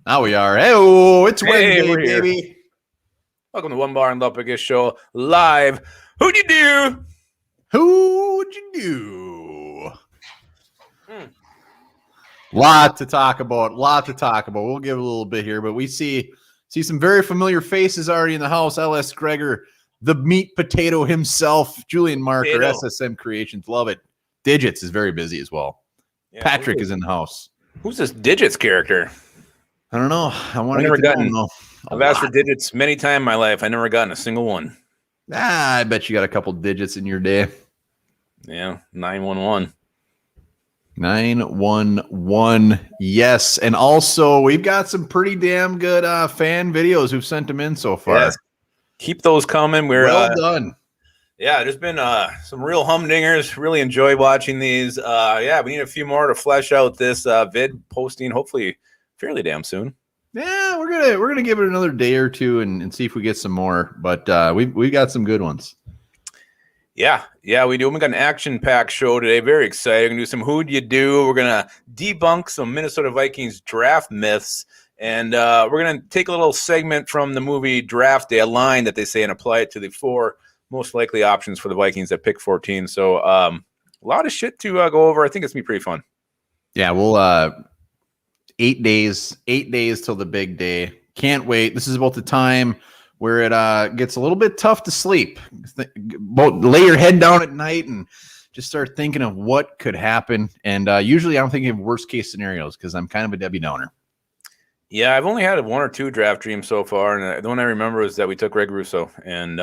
Now we are. Hey, it's Wednesday, we're here. baby. Welcome to One Bar and Lupicus Show live. Who'd you do? Who'd you do? Lot to talk about. We'll give a little bit here, but we see some very familiar faces already in the house. L.S. Gregor, the meat potato himself, Julian Marker, SSM Creations. Love it. Digits is very busy as well. Yeah, Patrick is in the house. Who's this Digits character? I don't know. I've asked for digits many times in my life. I never gotten a single one. I bet you got a couple digits in your day. Yeah, 911. 911. Yes. And also, we've got some pretty damn good fan videos who've sent them in so far. Yes. Keep those coming. We're well done. Yeah, there's been some real humdingers. Really enjoy watching these. Yeah, we need a few more to flesh out this vid posting, hopefully fairly damn soon. Yeah, we're gonna give it another day or two and see if we get some more. But we got some good ones. Yeah, we do. We got an action-packed show today. Very excited. We're gonna do some Who'd You Do. We're gonna debunk some Minnesota Vikings draft myths, and we're gonna take a little segment from the movie Draft Day, a line that they say, and apply it to the 4 most likely options for the Vikings at pick 14. So a lot of shit to go over. I think it's gonna be pretty fun. Yeah, we'll 8 days till the big day. Can't wait. This is about the time where it gets a little bit tough to sleep. Lay your head down at night and just start thinking of what could happen. And usually I'm thinking of worst case scenarios because I'm kind of a Debbie Downer. Yeah, I've only had 1 or 2 draft dreams so far. And the one I remember is that we took Greg Russo. And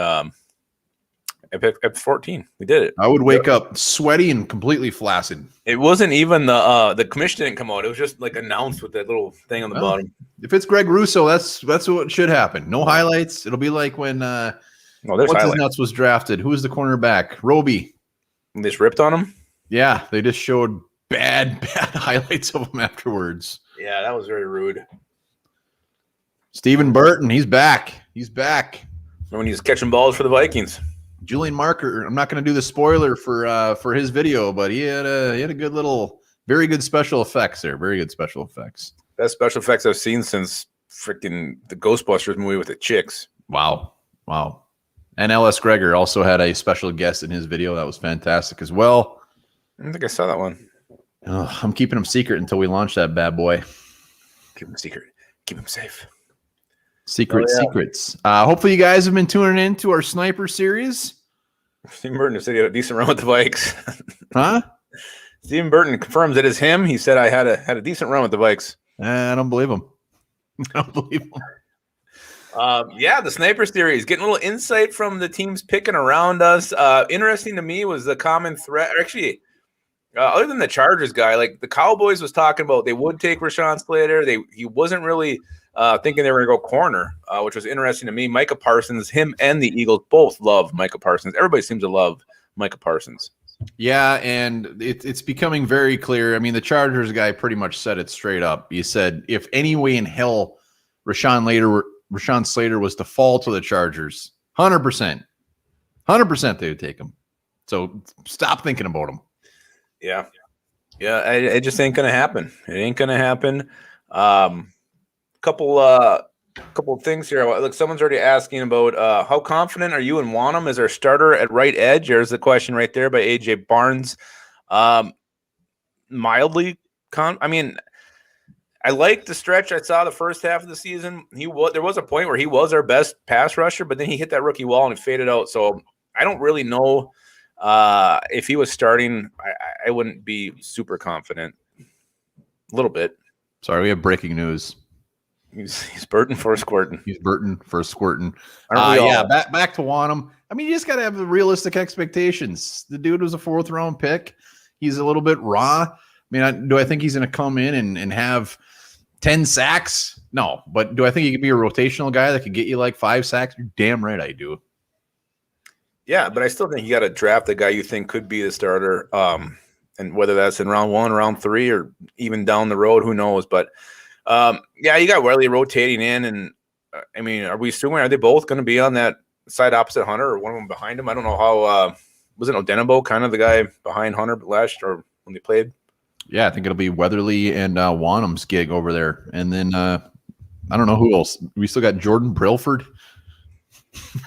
at 14, we did it. I would wake up sweaty and completely flaccid. It wasn't even the commission didn't come out. It was just like announced with that little thing on the bottom. If it's Greg Russo, that's what should happen. No highlights. It'll be like when what's his nuts was drafted. Who was the cornerback? Roby. They just ripped on him. Yeah, they just showed bad highlights of him afterwards. Yeah, that was very rude. Stephen Burton, he's back. When he's catching balls for the Vikings. Julian Marker, I'm not going to do the spoiler for his video, but he had a good little, very good special effects there. Very good special effects. Best special effects I've seen since freaking the Ghostbusters movie with the chicks. Wow. And L.S. Gregor also had a special guest in his video. That was fantastic as well. I don't think I saw that one. Oh, I'm keeping him secret until we launch that bad boy. Keep him secret. Keep him safe. Secrets. Hopefully you guys have been tuning in to our sniper series. Stephen Burton said he had a decent run with the Vikes. Huh? Stephen Burton confirms it is him. He said I had a decent run with the Vikes. I don't believe him. Yeah, the sniper series, getting a little insight from the teams picking around us. Interesting to me was the common threat. Actually, other than the Chargers guy, like the Cowboys was talking about, they would take Rashawn Slater. He wasn't really thinking they were going to go corner, which was interesting to me. Micah Parsons, him and the Eagles both love Micah Parsons. Everybody seems to love Micah Parsons. Yeah, and it's becoming very clear. I mean, the Chargers guy pretty much said it straight up. He said, if any way in hell Rashawn Slater was to fall to the Chargers, 100% they would take him. So stop thinking about him. Yeah, it just ain't going to happen. It ain't going to happen. Couple of things here. Look, someone's already asking about how confident are you in Wanham as our starter at right edge? There's the question right there by AJ Barnes. Mildly I mean, I like the stretch I saw the first half of the season. There was a point where he was our best pass rusher, but then he hit that rookie wall and it faded out. So I don't really know if he was starting. I wouldn't be super confident. A little bit. Sorry, we have breaking news. He's Burton for squirting. Yeah, back to Wanham. I mean, you just got to have the realistic expectations. The dude was a 4th round pick. He's a little bit raw. I mean, do I think he's going to come in and have 10 sacks? No, but do I think he could be a rotational guy that could get you like 5 sacks? You're damn right I do. Yeah, but I still think you got to draft the guy you think could be the starter. And whether that's in round 1, round 3, or even down the road, who knows? But yeah, you got Wiley rotating in, and I mean, are they both going to be on that side opposite Hunter, or one of them behind him? I don't know how. Was it Odenabo kind of the guy behind Hunter last, or when they played? Yeah, I think it'll be Weatherly and Wanham's gig over there, and then I don't know who else. We still got Jordan Brailford.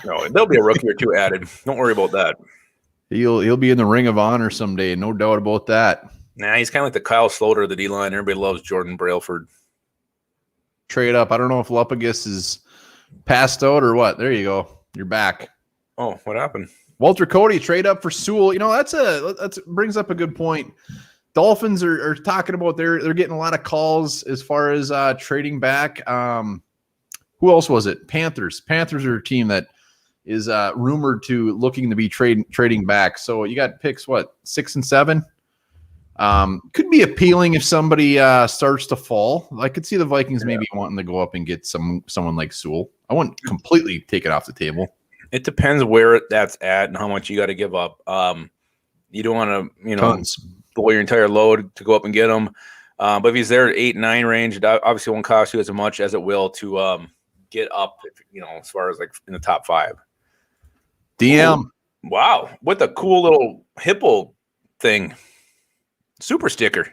No, there'll be a rookie or two added. Don't worry about that. He'll be in the Ring of Honor someday, no doubt about that. Nah, he's kind of like the Kyle Slater of the D-line. Everybody loves Jordan Brailford. Trade up. I don't know if Lupagus is passed out or what. There you go. You're back. Oh, what happened? Walter Cody, trade up for Sewell. That's brings up a good point. Dolphins are talking about they're getting a lot of calls as far as trading back. Who else was it? Panthers. Panthers are a team that is rumored to looking to be trading back. So you got picks, 6 and 7? Could be appealing if somebody starts to fall. I could see the Vikings maybe wanting to go up and get someone like Sewell. I wouldn't completely take it off the table. It depends where that's at and how much you got to give up. You don't want to, Tons. blow your entire load to go up and get him. But if he's there at 8-9 range, it obviously won't cost you as much as it will to get up, as far as like in the top 5. DM. Ooh, wow. What a cool little hippo thing. Super sticker.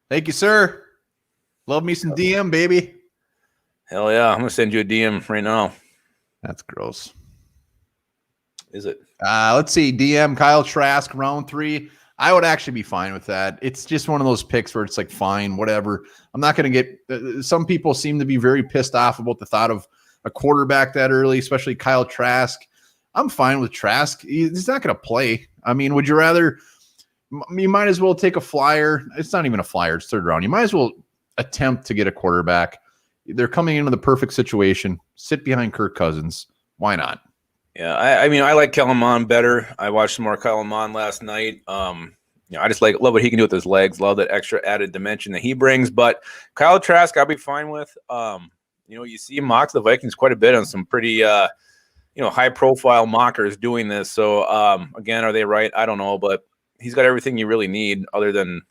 Thank you, sir. Love me some DM, baby. Hell yeah. I'm going to send you a DM right now. That's gross. Is it? Let's see. DM Kyle Trask, round 3. I would actually be fine with that. It's just one of those picks where it's like, fine, whatever. I'm not going to get some people seem to be very pissed off about the thought of a quarterback that early, especially Kyle Trask. I'm fine with Trask. He's not going to play. I mean, would you rather? You might as well take a flyer. It's not even a flyer. It's 3rd round. You might as well attempt to get a quarterback. They're coming into the perfect situation. Sit behind Kirk Cousins. Why not? Yeah, I mean, I like Kellen Mond better. I watched some more Kellen Mond last night. I just love what he can do with his legs. Love that extra added dimension that he brings. But Kyle Trask, I'll be fine with. You see him mock the Vikings quite a bit on some pretty, high-profile mockers doing this. So, again, are they right? I don't know, but he's got everything you really need other than,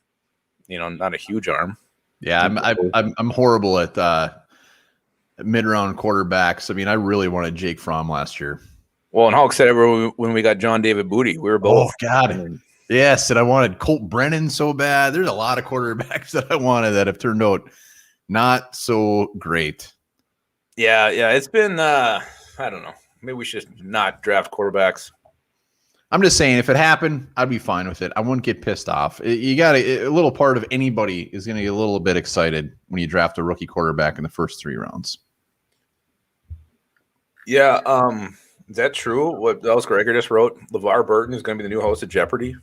not a huge arm. Yeah, I'm horrible at mid-round quarterbacks. I mean, I really wanted Jake Fromm last year. Well, and how excited were we when we got John David Booty? We were both. Oh, God. Yes, and I wanted Colt Brennan so bad. There's a lot of quarterbacks that I wanted that have turned out not so great. Yeah. It's been, I don't know. Maybe we should not draft quarterbacks. I'm just saying, if it happened, I'd be fine with it. I wouldn't get pissed off. You got a little part of anybody is going to get a little bit excited when you draft a rookie quarterback in the first 3 rounds. Yeah. Is that true? What Dallas Gregor just wrote? LeVar Burton is going to be the new host of Jeopardy.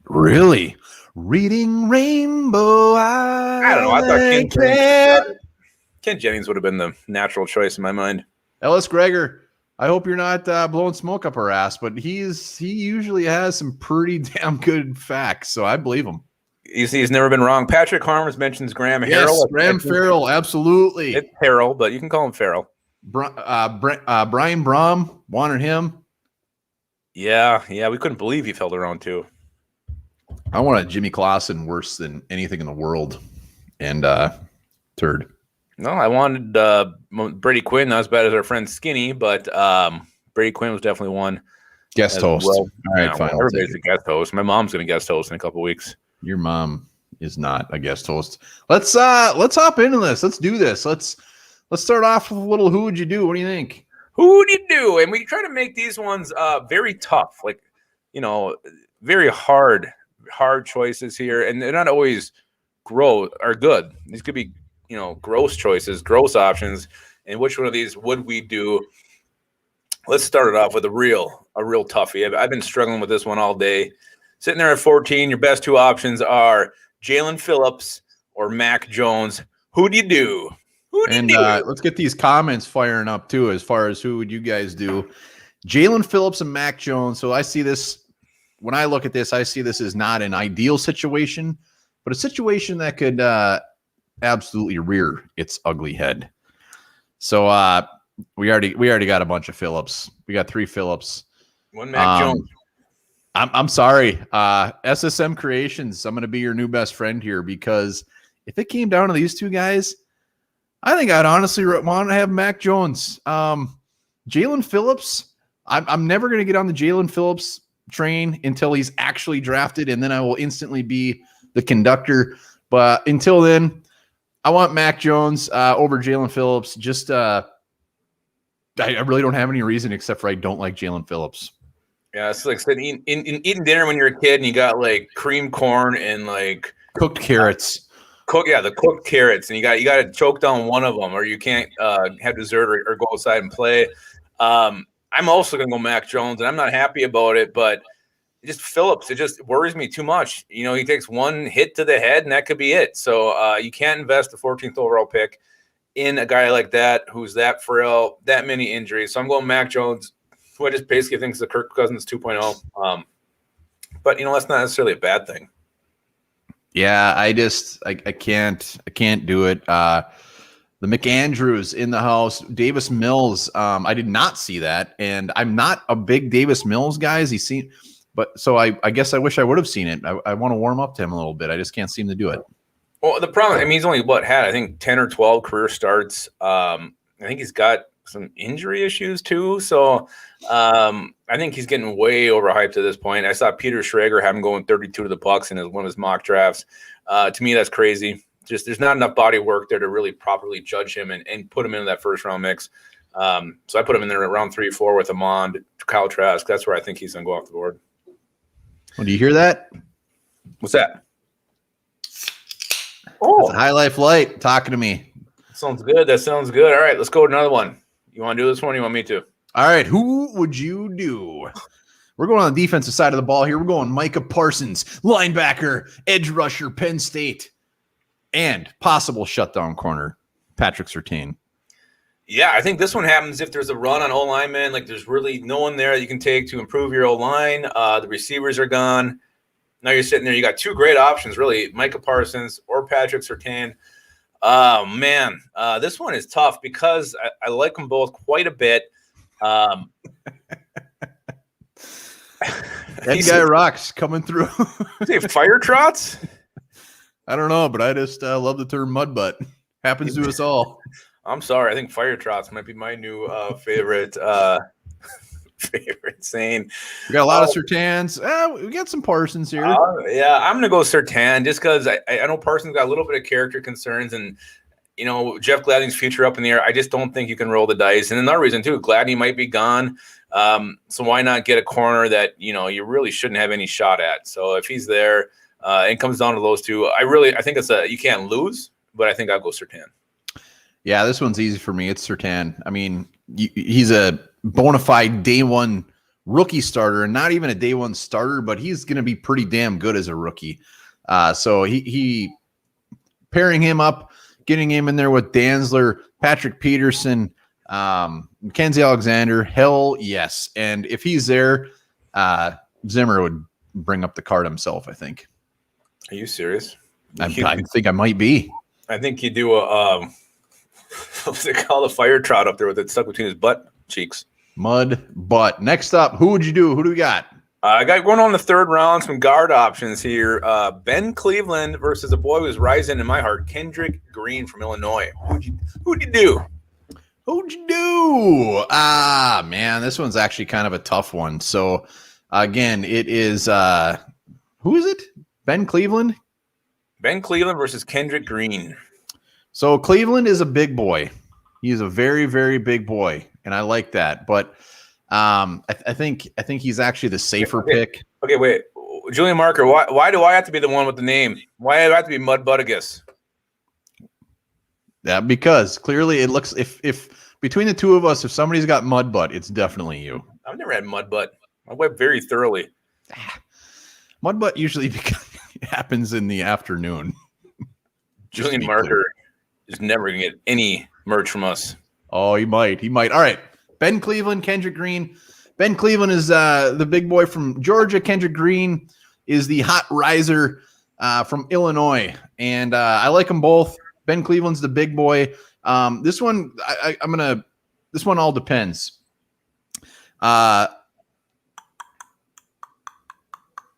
Really? Reading Rainbow. I don't know. I thought Ken Jennings would have been the natural choice in my mind. Ellis Gregor. I hope you're not blowing smoke up our ass, but he usually has some pretty damn good facts, so I believe him. You see, he's never been wrong. Patrick Harms mentions Graham Harrell. Yes, Graham Farrell, absolutely. It's Harrell, but you can call him Farrell. Brian Brom, wanted him. Yeah, we couldn't believe he fell to round 2. I wanted Jimmy Clausen worse than anything in the world, and 3rd. No, I wanted Brady Quinn, not as bad as our friend Skinny, but Brady Quinn was definitely one. Guest host. Well. All right, fine. Everybody's a guest host. My mom's going to guest host in a couple of weeks. Your mom is not a guest host. Let's hop into this. Let's do this. Let's start off with a little who would you do? What do you think? Who would you do? And we try to make these ones very tough, like, very hard choices here. And they're not always good. These could be, gross choices, gross options. And which one of these would we do? Let's start it off with a real toughie. I've been struggling with this one all day. Sitting there at 14, your best 2 options are Jalen Phillips or Mac Jones. Who do you do? Let's get these comments firing up too, as far as who would you guys do? Jalen Phillips and Mac Jones. So I see this, when I look at this, I see this as not an ideal situation, but a situation that could absolutely rear its ugly head. So we already got a bunch of Phillips. We got 3 Phillips. One Mac Jones. I'm sorry. SSM Creations, I'm going to be your new best friend here, because if it came down to these 2 guys, I think I'd honestly want to have Mac Jones. Jalen Phillips, I'm never going to get on the Jalen Phillips train until he's actually drafted, and then I will instantly be the conductor. But until then, I want Mac Jones over Jalen Phillips. Just I really don't have any reason except for I don't like Jalen Phillips. Yeah, it's like eating dinner when you're a kid and you got like cream corn and like cooked carrots. The cooked carrots, and you got to choke down one of them, or you can't have dessert or go outside and play. I'm also gonna go Mac Jones, and I'm not happy about it, but just Phillips, it just worries me too much. You know, he takes one hit to the head, and that could be it. So you can't invest the 14th overall pick in a guy like that who's that frail, that many injuries. So I'm going Mac Jones, who I just basically think is the Kirk Cousins 2.0. But that's not necessarily a bad thing. Yeah, I can't do it. The McAndrews in the house, Davis Mills. I did not see that, and I'm not a big Davis Mills guy. So I guess I wish I would have seen it. I want to warm up to him a little bit. I just can't seem to do it. Well, the problem, he's only had I think 10 or 12 career starts. I think he's got some injury issues too. So I think he's getting way overhyped at this point. I saw Peter Schrager have him going 32 to the Bucs in one of his mock drafts. To me, that's crazy. Just there's not enough body work there to really properly judge him and put him into that first round mix. So I put him in there at round 3-4 with Amond, Kyle Trask. That's where I think he's going to go off the board. Well, do you hear that? What's that? Oh, High Life Light talking to me. Sounds good. That sounds good. All right, let's go to another one. You want to do this one? Or you want me to? All right. Who would you do? We're going on the defensive side of the ball here. We're going Micah Parsons, linebacker, edge rusher, Penn State, and possible shutdown corner, Patrick Surtain. Yeah, I think this one happens if there's a run on O-lineman. Like there's really no one there that you can take to improve your O-line. The receivers are gone. Now you're sitting there. You got two great options, really, Micah Parsons or Patrick Surtain. Oh, man. This one is tough because I like them both quite a bit. That guy rocks coming through. Say fire trots? I don't know, but I just love the term mud butt. Happens to us all. I'm sorry. I think fire trots might be my new favorite saying. We got a lot of Surtains. We got some Parsons here. Yeah, I'm going to go Surtain just because I know Parsons got a little bit of character concerns and, Jeff Gladney's future up in the air. I just don't think you can roll the dice. And another reason, too, Gladney might be gone. So why not get a corner that, you really shouldn't have any shot at? So if he's there, it comes down to those two. I think you can't lose, but I think I'll go Surtain. Yeah, this one's easy for me. It's Surtain. I mean, he's a bona fide day one rookie starter, and not even a day one starter, but he's going to be pretty damn good as a rookie. So he pairing him up, getting him in there with Dantzler, Patrick Peterson, Mackenzie Alexander, hell yes. And if he's there, Zimmer would bring up the card himself, I think. Are you serious? I think I might be. I think you do a what's it called? A fire trot up there with it stuck between his butt cheeks. Mud butt. Next up, who would you do? Who do we got? I got going on the third round, some guard options here. Ben Cleveland versus a boy who's rising in my heart, Kendrick Green from Illinois. Who'd you do? Who'd you do? Man, this one's actually kind of a tough one. So, again, it is who is it? Ben Cleveland? Ben Cleveland versus Kendrick Green. So Cleveland is a big boy. He's a very, very big boy, and I like that. But I think he's actually the safer pick. Okay, wait. Julian Marker, why do I have to be the one with the name? Why do I have to be Mud Buttagus? Yeah, because clearly it looks if between the two of us, if somebody's got mud butt, it's definitely you. I've never had mud butt. I wipe very thoroughly. Mud butt usually happens in the afternoon. Julian Marker is never going to get any merch from us. Oh, he might. All right. Ben Cleveland, Kendrick Green. Ben Cleveland is the big boy from Georgia. Kendrick Green is the hot riser from Illinois. And I like them both. Ben Cleveland's the big boy. This one, this one all depends.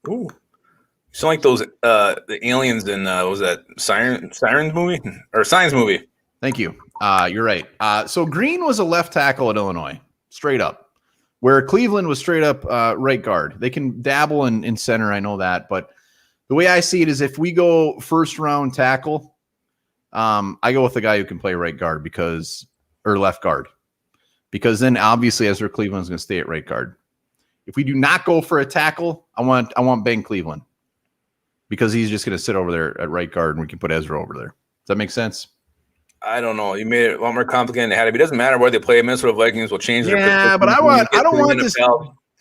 Ooh. You sound like those the aliens in what was that Sirens movie or Science movie? Thank you. You're right. So Green was a left tackle at Illinois, straight up, where Cleveland was straight up right guard. They can dabble in center, I know that, but the way I see it is if we go first round tackle, I go with the guy who can play right guard or left guard, because then obviously Ezra Cleveland is going to stay at right guard. If we do not go for a tackle, I want Ben Cleveland, because he's just going to sit over there at right guard and we can put Ezra over there. Does that make sense? I don't know. You made it a lot more complicated than it had to be. It doesn't matter where they play. Minnesota Vikings will change their pick. Yeah, but I don't want this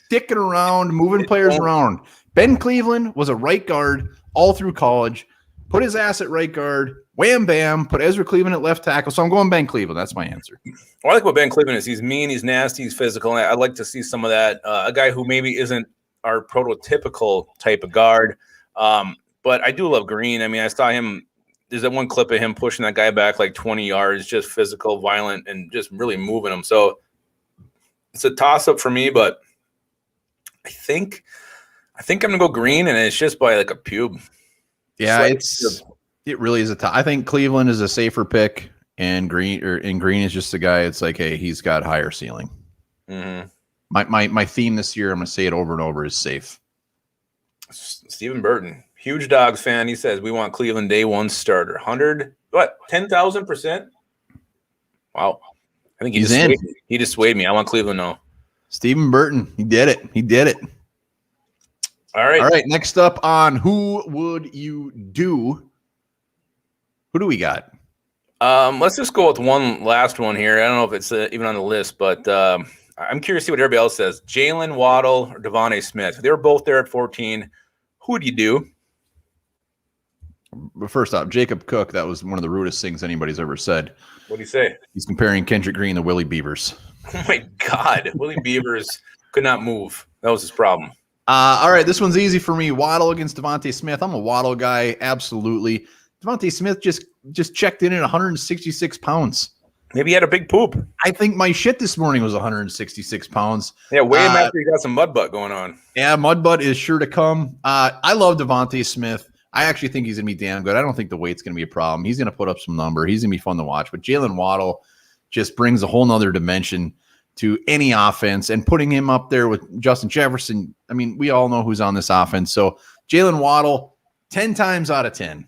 sticking around, moving players around. Ben Cleveland was a right guard all through college. Put his ass at right guard. Wham, bam. Put Ezra Cleveland at left tackle. So I'm going Ben Cleveland. That's my answer. What I like about Ben Cleveland is he's mean, he's nasty, he's physical. And I'd like to see some of that. A guy who maybe isn't our prototypical type of guard. But I do love Green. I mean, I saw him. There's that one clip of him pushing that guy back like 20 yards, just physical, violent, and just really moving him. So it's a toss-up for me, but I think I'm going to go Green, and it's just by like a pube. Yeah, it really is I think Cleveland is a safer pick, and Green is just a guy. It's like, hey, he's got higher ceiling. Mm-hmm. My theme this year, I'm going to say it over and over, is safe. Stephen Burton, huge Dogs fan. He says we want Cleveland day one starter. 10,000%. Wow, I think he's in. He just swayed me. I want Cleveland now. Stephen Burton, he did it. All right. Next up on Who Would You Do? Who do we got? Let's just go with one last one here. I don't know if it's even on the list, but I'm curious to see what everybody else says. Jalen Waddle or Devontae Smith. They were both there at 14. Who would you do? But first off, Jacob Cook, that was one of the rudest things anybody's ever said. What do you say? He's comparing Kendrick Green to Willie Beavers. Oh, my God. Willie Beavers could not move. That was his problem. All right, this one's easy for me. Waddle against Devontae Smith. I'm a Waddle guy, absolutely. Devontae Smith just checked in at 166 pounds. Maybe he had a big poop. I think my shit this morning was 166 pounds. Yeah, way after he got some mud butt going on. Yeah, mud butt is sure to come. I love Devontae Smith. I actually think he's going to be damn good. I don't think the weight's going to be a problem. He's going to put up some number. He's going to be fun to watch. But Jalen Waddle just brings a whole nother dimension to any offense, and putting him up there with Justin Jefferson. I mean, we all know who's on this offense. So Jalen Waddle, 10 times out of 10.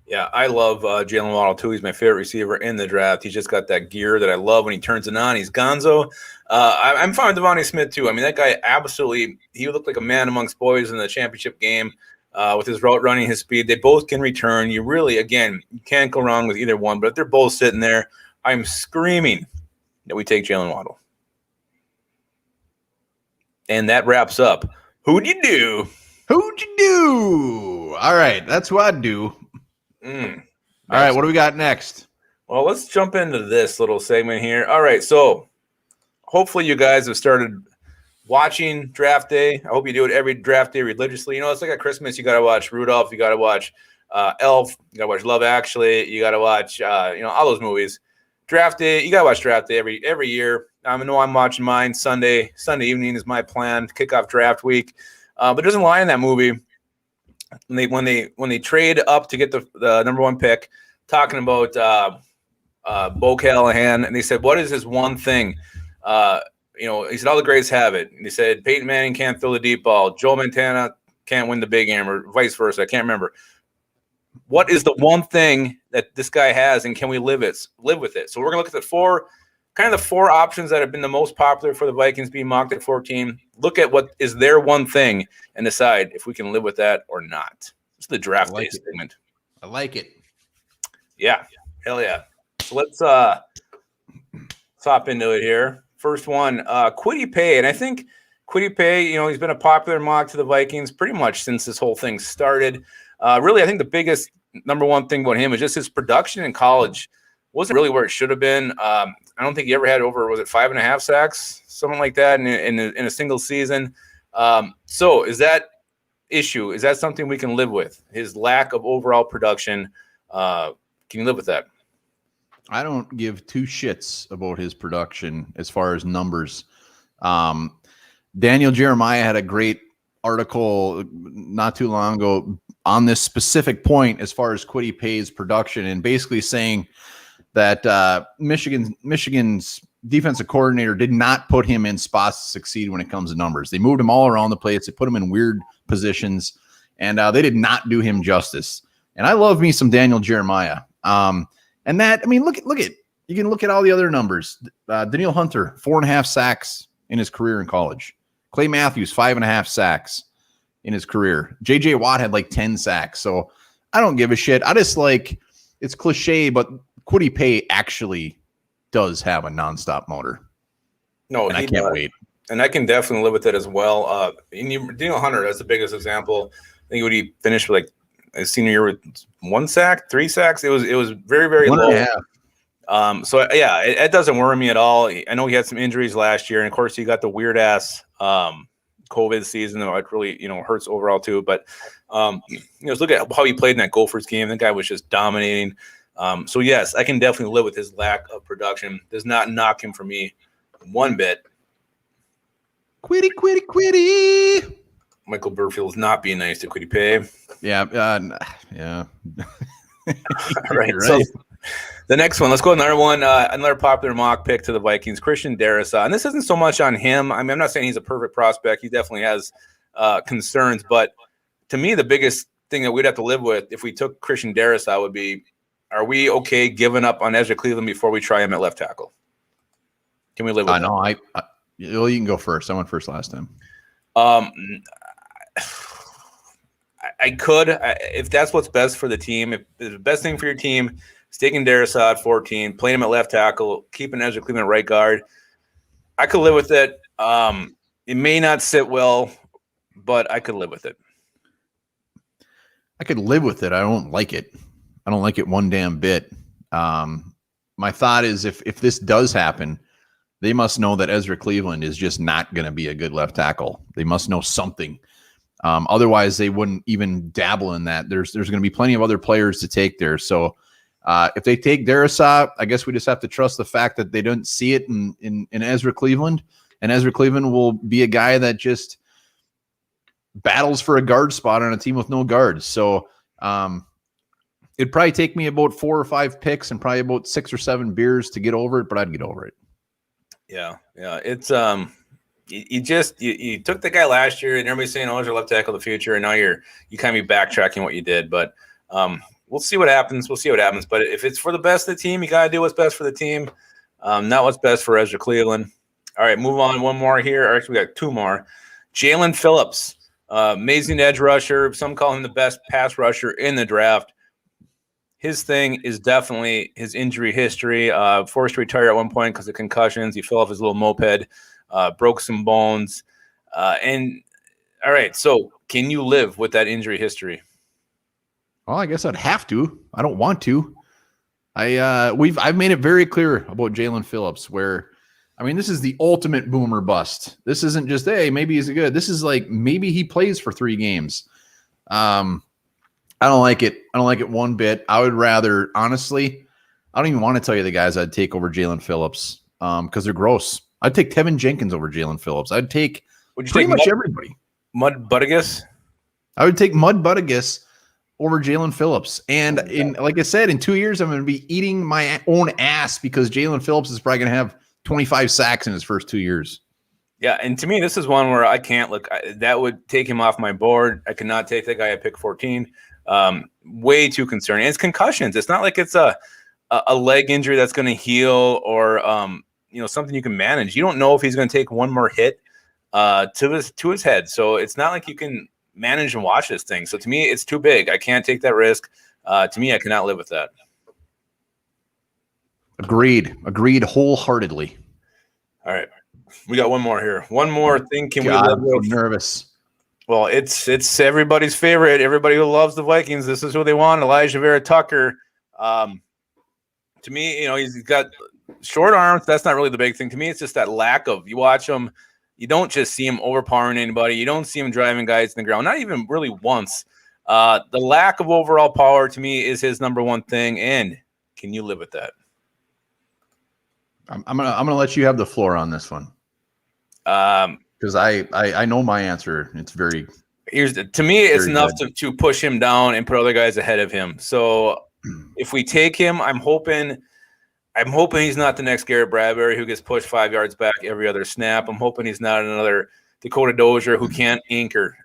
Yeah, I love Jalen Waddle, too. He's my favorite receiver in the draft. He's just got that gear that I love when he turns it on. He's gonzo. I'm fine with Devontae Smith, too. I mean, that guy absolutely – he looked like a man amongst boys in the championship game with his route running, his speed. They both can return. You really, again, you can't go wrong with either one. But if they're both sitting there, I'm screaming that we take Jalen Waddle. And that wraps up. Who'd you do? Who'd you do? All right, that's who I'd do. All right, what do we got next? Well, let's jump into this little segment here. All right, so hopefully you guys have started watching Draft Day. I hope you do it every draft day religiously. You know, it's like at Christmas. You got to watch Rudolph. You got to watch Elf. You got to watch Love Actually. You got to watch, all those movies. Draft Day. You got to watch Draft Day every year. I know I'm watching mine Sunday. Sunday evening is my plan to kick off draft week. But there's a line in that movie when they trade up to get the number one pick, talking about Bo Callahan, and they said, "What is his one thing?" He said, "All the greats have it." And he said, "Peyton Manning can't throw the deep ball. Joe Montana can't win the big game, or vice versa. I can't remember. What is the one thing that this guy has, and can we live with it?" So we're gonna look at the four options that have been the most popular for the Vikings being mocked at 14. Look at what is their one thing and decide if we can live with that or not. It's the draft day segment. I like it. Yeah, hell yeah. So let's hop into it here. First one, Kwity Paye, and I think Kwity Paye, he's been a popular mock to the Vikings pretty much since this whole thing started. Really, I think the biggest number one thing about him is just his production in college wasn't really where it should have been. I don't think he ever had over, was it 5.5 sacks, something like that in a single season. So is that something we can live with? His lack of overall production. Can you live with that? I don't give two shits about his production as far as numbers. Daniel Jeremiah had a great article not too long ago on this specific point as far as Kwity Paye's production, and basically saying that Michigan's defensive coordinator did not put him in spots to succeed when it comes to numbers. They moved him all around the place. They put him in weird positions, and they did not do him justice. And I love me some Daniel Jeremiah. And that, I mean, look at, you can look at all the other numbers. Daniil Hunter, 4.5 sacks in his career in college. Clay Matthews, 5.5 sacks in his career. JJ Watt had like 10 sacks. So I don't give a shit. I just like, it's cliche, but Kwity Paye actually does have a nonstop motor. No, and I can't wait. And I can definitely live with it as well. Daniel Hunter, that's the biggest example. I think when he finished with like his senior year with 1 sack, 3 sacks. It was very, very low. So yeah, it doesn't worry me at all. I know he had some injuries last year, and of course he got the weird ass COVID season, though it really hurts overall too. But just look at how he played in that Gophers game. The guy was just dominating. So yes, I can definitely live with his lack of production. Does not knock him for me one bit. Kwity. Michael Burfield's not being nice to Kwity Paye. Yeah. All right. So the next one, let's go another one. Another popular mock pick to the Vikings, Christian Darrisaw. And this isn't so much on him. I mean, I'm not saying he's a perfect prospect. He definitely has concerns. But to me, the biggest thing that we'd have to live with if we took Christian Darrisaw would be, are we okay giving up on Ezra Cleveland before we try him at left tackle? Can we live with that? No, you can go first. I went first last time. I could, if that's what's best for the team. If the best thing for your team is taking Darrisaw at 14, playing him at left tackle, keeping Ezra Cleveland at right guard, I could live with it. It may not sit well, but I could live with it. I could live with it. I don't like it. I don't like it one damn bit. My thought is if this does happen, they must know that Ezra Cleveland is just not going to be a good left tackle. They must know something. Otherwise, they wouldn't even dabble in that. There's going to be plenty of other players to take there. So if they take Darrisaw, I guess we just have to trust the fact that they don't see it in Ezra Cleveland. And Ezra Cleveland will be a guy that just battles for a guard spot on a team with no guards. So it'd probably take me about 4 or 5 picks and probably about 6 or 7 beers to get over it, but I'd get over it. Yeah. It's you took the guy last year, and everybody's saying, "Oh, it's your left tackle of the future," and now you kind of be backtracking what you did. But we'll see what happens. But if it's for the best of the team, you gotta do what's best for the team, not what's best for Ezra Cleveland. All right, move on. One more here. Or actually, we got 2 more. Jalen Phillips, amazing edge rusher. Some call him the best pass rusher in the draft. His thing is definitely his injury history. Forced to retire at one point because of concussions. He fell off his little moped, broke some bones. And all right, so can you live with that injury history? Well, I guess I'd have to. I don't want to. I've made it very clear about Jalen Phillips where, I mean, this is the ultimate boomer bust. This isn't just, hey, maybe he's good. This is like, maybe he plays for 3 games. I don't like it. I don't like it one bit. I would rather, honestly, I don't even want to tell you the guys I'd take over Jalen Phillips because they're gross. I'd take Tevin Jenkins over Jalen Phillips. I'd take pretty much everybody. Mud Buttigieg? I would take Mud Buttigieg over Jalen Phillips. And like I said, in 2 years, I'm going to be eating my own ass because Jalen Phillips is probably going to have 25 sacks in his first 2 years. Yeah, and to me, this is one where I can't look. That would take him off my board. I could not take that guy at pick 14. Way too concerning. And it's concussions. It's not like it's a leg injury that's going to heal or something you can manage. You don't know if he's going to take one more hit to his head. So it's not like you can manage and watch this thing. So to me, it's too big. I can't take that risk. To me, I cannot live with that. Agreed wholeheartedly. All right. We got one more here. One more thing. Can we live with? I'm nervous. Well, it's everybody's favorite. Everybody who loves the Vikings, this is who they want. Elijah Vera-Tucker. To me, he's got short arms. That's not really the big thing. To me, it's just that lack of. You watch him, you don't just see him overpowering anybody. You don't see him driving guys in the ground. Not even really once. The lack of overall power to me is his number one thing. And can you live with that? I'm gonna let you have the floor on this one. Because I know my answer. It's very. To me, it's enough to push him down and put other guys ahead of him. So if we take him, I'm hoping he's not the next Garrett Bradbury who gets pushed 5 yards back every other snap. I'm hoping he's not another Dakota Dozier who can't anchor.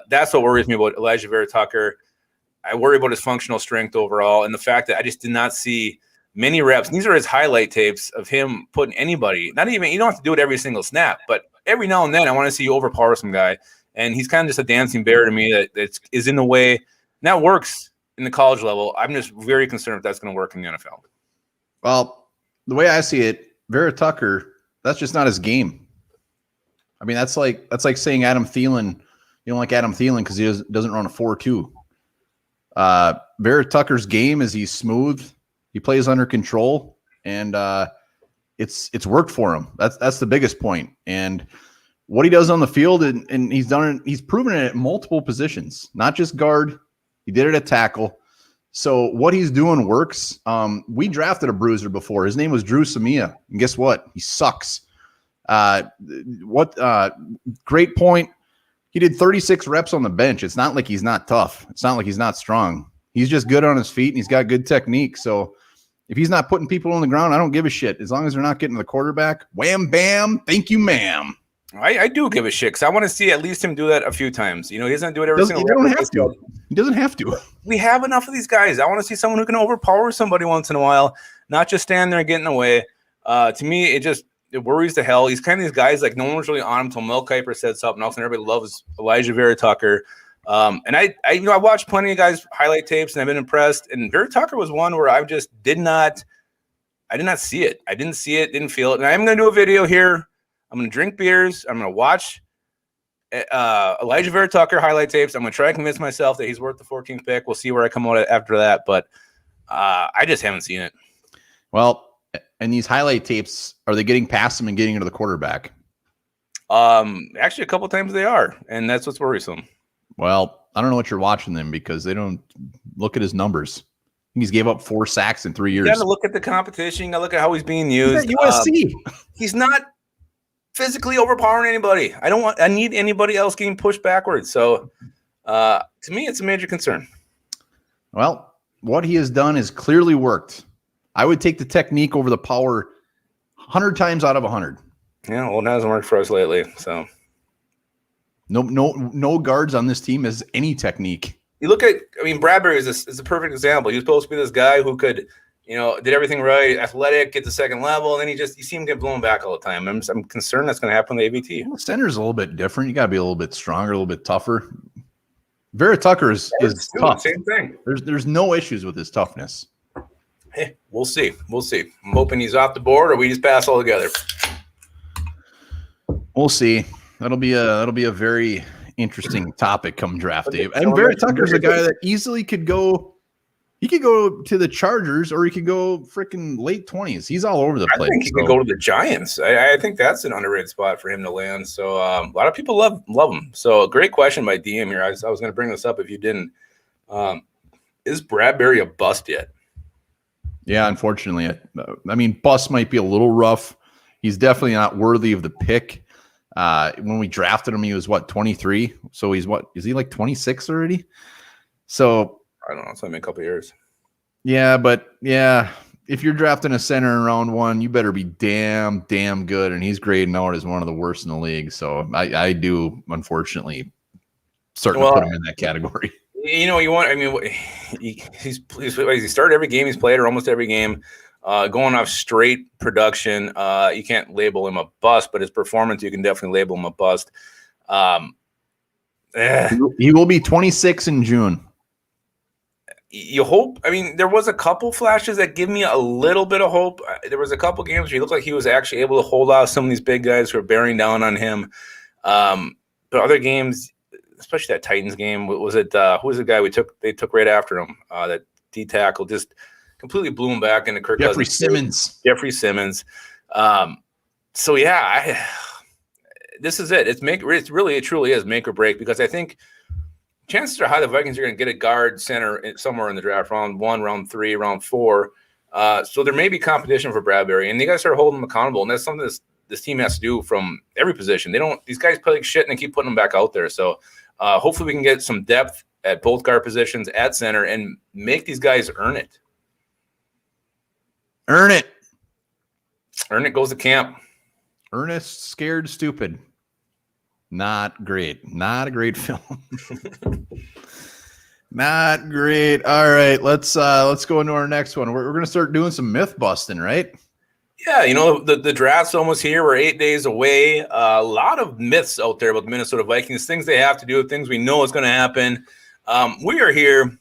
That's what worries me about Elijah Vera-Tucker. I worry about his functional strength overall, and the fact that I just did not see many reps. These are his highlight tapes of him putting anybody. Not even, you don't have to do it every single snap, but every now and then I want to see you overpower some guy. And he's kind of just a dancing bear to me that is in the way. And that works in the college level. I'm just very concerned if that's going to work in the NFL. Well, the way I see it, Vera-Tucker, that's just not his game. I mean, that's like saying Adam Thielen. You don't like Adam Thielen because he doesn't run a 4.2. Vera-Tucker's game is he's smooth. He plays under control, and it's worked for him. That's the biggest point. And what he does on the field, and he's done it. He's proven it at multiple positions, not just guard. He did it at tackle. So what he's doing works. We drafted a bruiser before. His name was Drew Samia, and guess what? He sucks. Great point. He did 36 reps on the bench. It's not like he's not tough. It's not like he's not strong. He's just good on his feet, and he's got good technique. So if he's not putting people on the ground, I don't give a shit. As long as they're not getting to the quarterback, wham, bam, thank you, ma'am. I do give a shit because I want to see at least him do that a few times. You know, he doesn't do it every single time. He doesn't have to. We have enough of these guys. I want to see someone who can overpower somebody once in a while, not just stand there and get in the way. To me, it worries the hell. He's kind of these guys like no one was really on him until Mel Kiper said something else, and everybody loves Elijah Vera-Tucker. And I watched plenty of guys highlight tapes, and I've been impressed. And Vera-Tucker was one where I just did not see it. I didn't see it, didn't feel it. And I'm going to do a video here. I'm going to drink beers. I'm going to watch Elijah Vera-Tucker highlight tapes. I'm going to try to convince myself that he's worth the 14th pick. We'll see where I come out after that. But I just haven't seen it. Well, and these highlight tapes, are they getting past him and getting into the quarterback? Actually, a couple times they are, and that's what's worrisome. Well, I don't know what you're watching them because they don't look at his numbers. He's gave up 4 sacks in 3 years. You got to look at the competition. You got to look at how he's being used. He's at USC. He's not physically overpowering anybody. I need anybody else getting pushed backwards. So to me, it's a major concern. Well, what he has done has clearly worked. I would take the technique over the power 100 times out of 100. Yeah, well, it hasn't worked for us lately. So no guards on this team has any technique. You look at, Bradbury is a perfect example. He was supposed to be this guy who could, did everything right, athletic, get to second level, and then you see him get blown back all the time. I'm concerned that's going to happen in the AVT. Well, center's a little bit different. You got to be a little bit stronger, a little bit tougher. Vera-Tucker is tough. Same thing. There's no issues with his toughness. Hey, we'll see. I'm hoping he's off the board or we just pass altogether. We'll see. That'll be a very interesting topic come draft day. And Vera-Tucker's a guy that easily could go. He could go to the Chargers or he could go freaking late 20s. He's all over the place. I think he could go to the Giants. I think that's an underrated spot for him to land. So a lot of people love him. So a great question by DM here. I was going to bring this up if you didn't. Is Bradbury a bust yet? Yeah, unfortunately. Bust might be a little rough. He's definitely not worthy of the pick. When we drafted him, he was 23. So is he like 26 already? So I don't know. It's only a couple of years. Yeah, but if you're drafting a center in round 1, you better be damn good. And he's grading out as one of the worst in the league. So I do, unfortunately, to put him in that category. He started every game he's played or almost every game. Going off straight production, you can't label him a bust, but his performance, you can definitely label him a bust. He will be 26 in June. You hope. There was a couple flashes that give me a little bit of hope. There was a couple games where he looked like he was actually able to hold off some of these big guys who are bearing down on him. But other games, especially that Titans game, who was the guy they took right after him? That D tackle just completely blew him back into Kirk Cousins. Jeffrey Simmons. This is it. It truly is make or break, because I think chances are high the Vikings are going to get a guard center somewhere in the draft, round 1, round 3, round 4. So there may be competition for Bradbury, and they got to start holding him accountable. And that's something this team has to do from every position. These guys play like shit, and they keep putting them back out there. So hopefully we can get some depth at both guard positions at center and make these guys earn it. Earn it. Earn it goes to camp. Ernest Scared Stupid. Not great. Not a great film. Not great. All right, let's go into our next one. We're gonna start doing some myth busting, right? Yeah, the draft's almost here. We're 8 days away. A lot of myths out there about the Minnesota Vikings, things they have to do, things we know is going to happen. We are here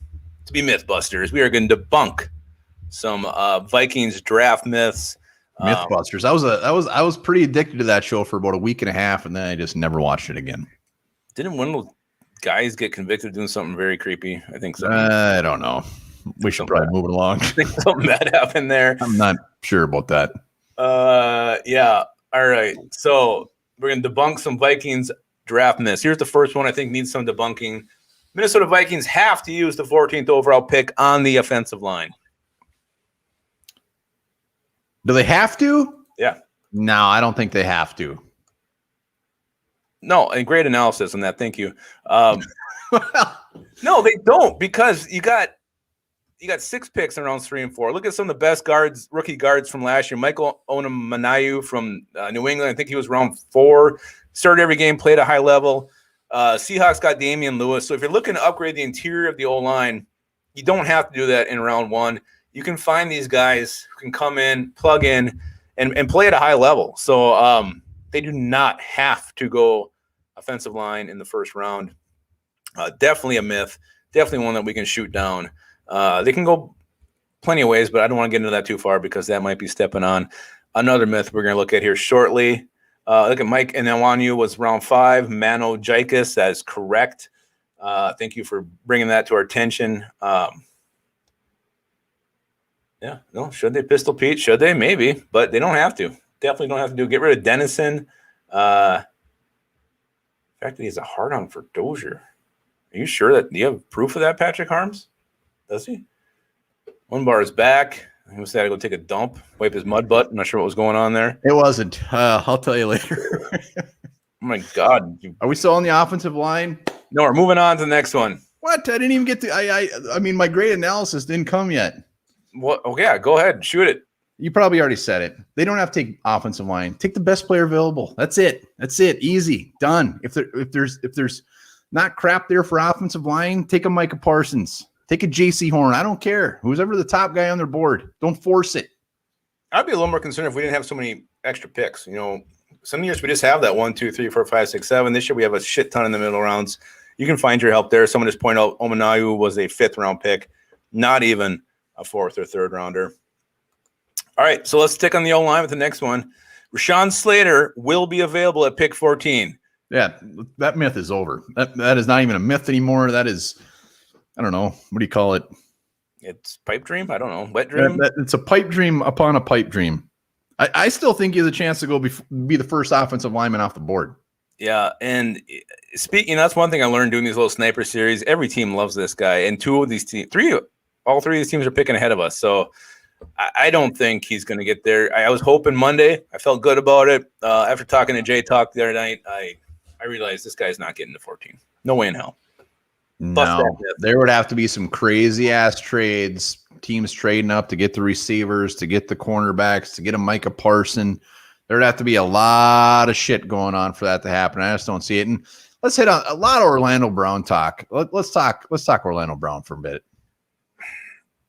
to be myth busters. We are going to debunk some Vikings draft myths. Mythbusters. I was pretty addicted to that show for about a week and a half, and then I just never watched it again. Didn't one of those guys get convicted of doing something very creepy? I think so. I don't know. We should probably move it along. I think something bad happened there. I'm not sure about that. Yeah. All right. So we're going to debunk some Vikings draft myths. Here's the first one I think needs some debunking. Minnesota Vikings have to use the 14th overall pick on the offensive line. Do they have to? Yeah. No, I don't think they have to. No, and great analysis on that. Thank you. No, they don't, because you got 6 picks in rounds 3 and 4. Look at some of the best rookie guards from last year. Michael Onamanayu from New England. I think he was round 4. Started every game, played at a high level. Seahawks got Damian Lewis. So if you're looking to upgrade the interior of the O-line, you don't have to do that in round 1. You can find these guys who can come in, plug in, and play at a high level. So they do not have to go offensive line in the first round. Definitely a myth. Definitely one that we can shoot down. They can go plenty of ways, but I don't want to get into that too far because that might be stepping on another myth we're going to look at here shortly. Look at Mike Nwanyu was round 5. Mano Jaikus, that is correct. Thank you for bringing that to our attention. Yeah, no, should they pistol Pete? Should they? Maybe, but they don't have to. Definitely don't have to get rid of Dennison. The fact that he has a hard-on for Dozier. Are you sure that – do you have proof of that, Patrick Harms? Does he? One bar is back. He must have to go take a dump, wipe his mud butt. I'm not sure what was going on there. It wasn't. I'll tell you later. Oh, my God. Are we still on the offensive line? No, we're moving on to the next one. What? I didn't even get to – I mean, my great analysis didn't come yet. What? Oh, yeah, go ahead. Shoot it. You probably already said it. They don't have to take offensive line. Take the best player available. That's it. Easy. Done. If there's not crap there for offensive line, take a Micah Parsons. Take a J.C. Horn. I don't care. Who's ever the top guy on their board. Don't force it. I'd be a little more concerned if we didn't have so many extra picks. Some years we just have that 1, 2, 3, 4, 5, 6, 7. This year we have a shit ton in the middle rounds. You can find your help there. Someone just pointed out Omanayu was a 5th round pick, not even a 4th or 3rd rounder. All right, so let's stick on the O-line with the next one. Rashawn Slater will be available at pick 14. Yeah, that myth is over. That is not even a myth anymore. That is, I don't know. What do you call it? It's pipe dream? I don't know. Wet dream? It's a pipe dream upon a pipe dream. I still think he has a chance to go be the first offensive lineman off the board. Yeah, and speaking, that's one thing I learned doing these little sniper series. Every team loves this guy, and all 3 of these teams are picking ahead of us. So I don't think he's going to get there. I was hoping Monday. I felt good about it. After talking to Jay Talk the other night, I realized this guy's not getting to 14. No way in hell. No, there would have to be some crazy ass trades. Teams trading up to get the receivers, to get the cornerbacks, to get a Micah Parson. There'd have to be a lot of shit going on for that to happen. I just don't see it. And let's hit on a lot of Orlando Brown talk. Let's talk Orlando Brown for a bit.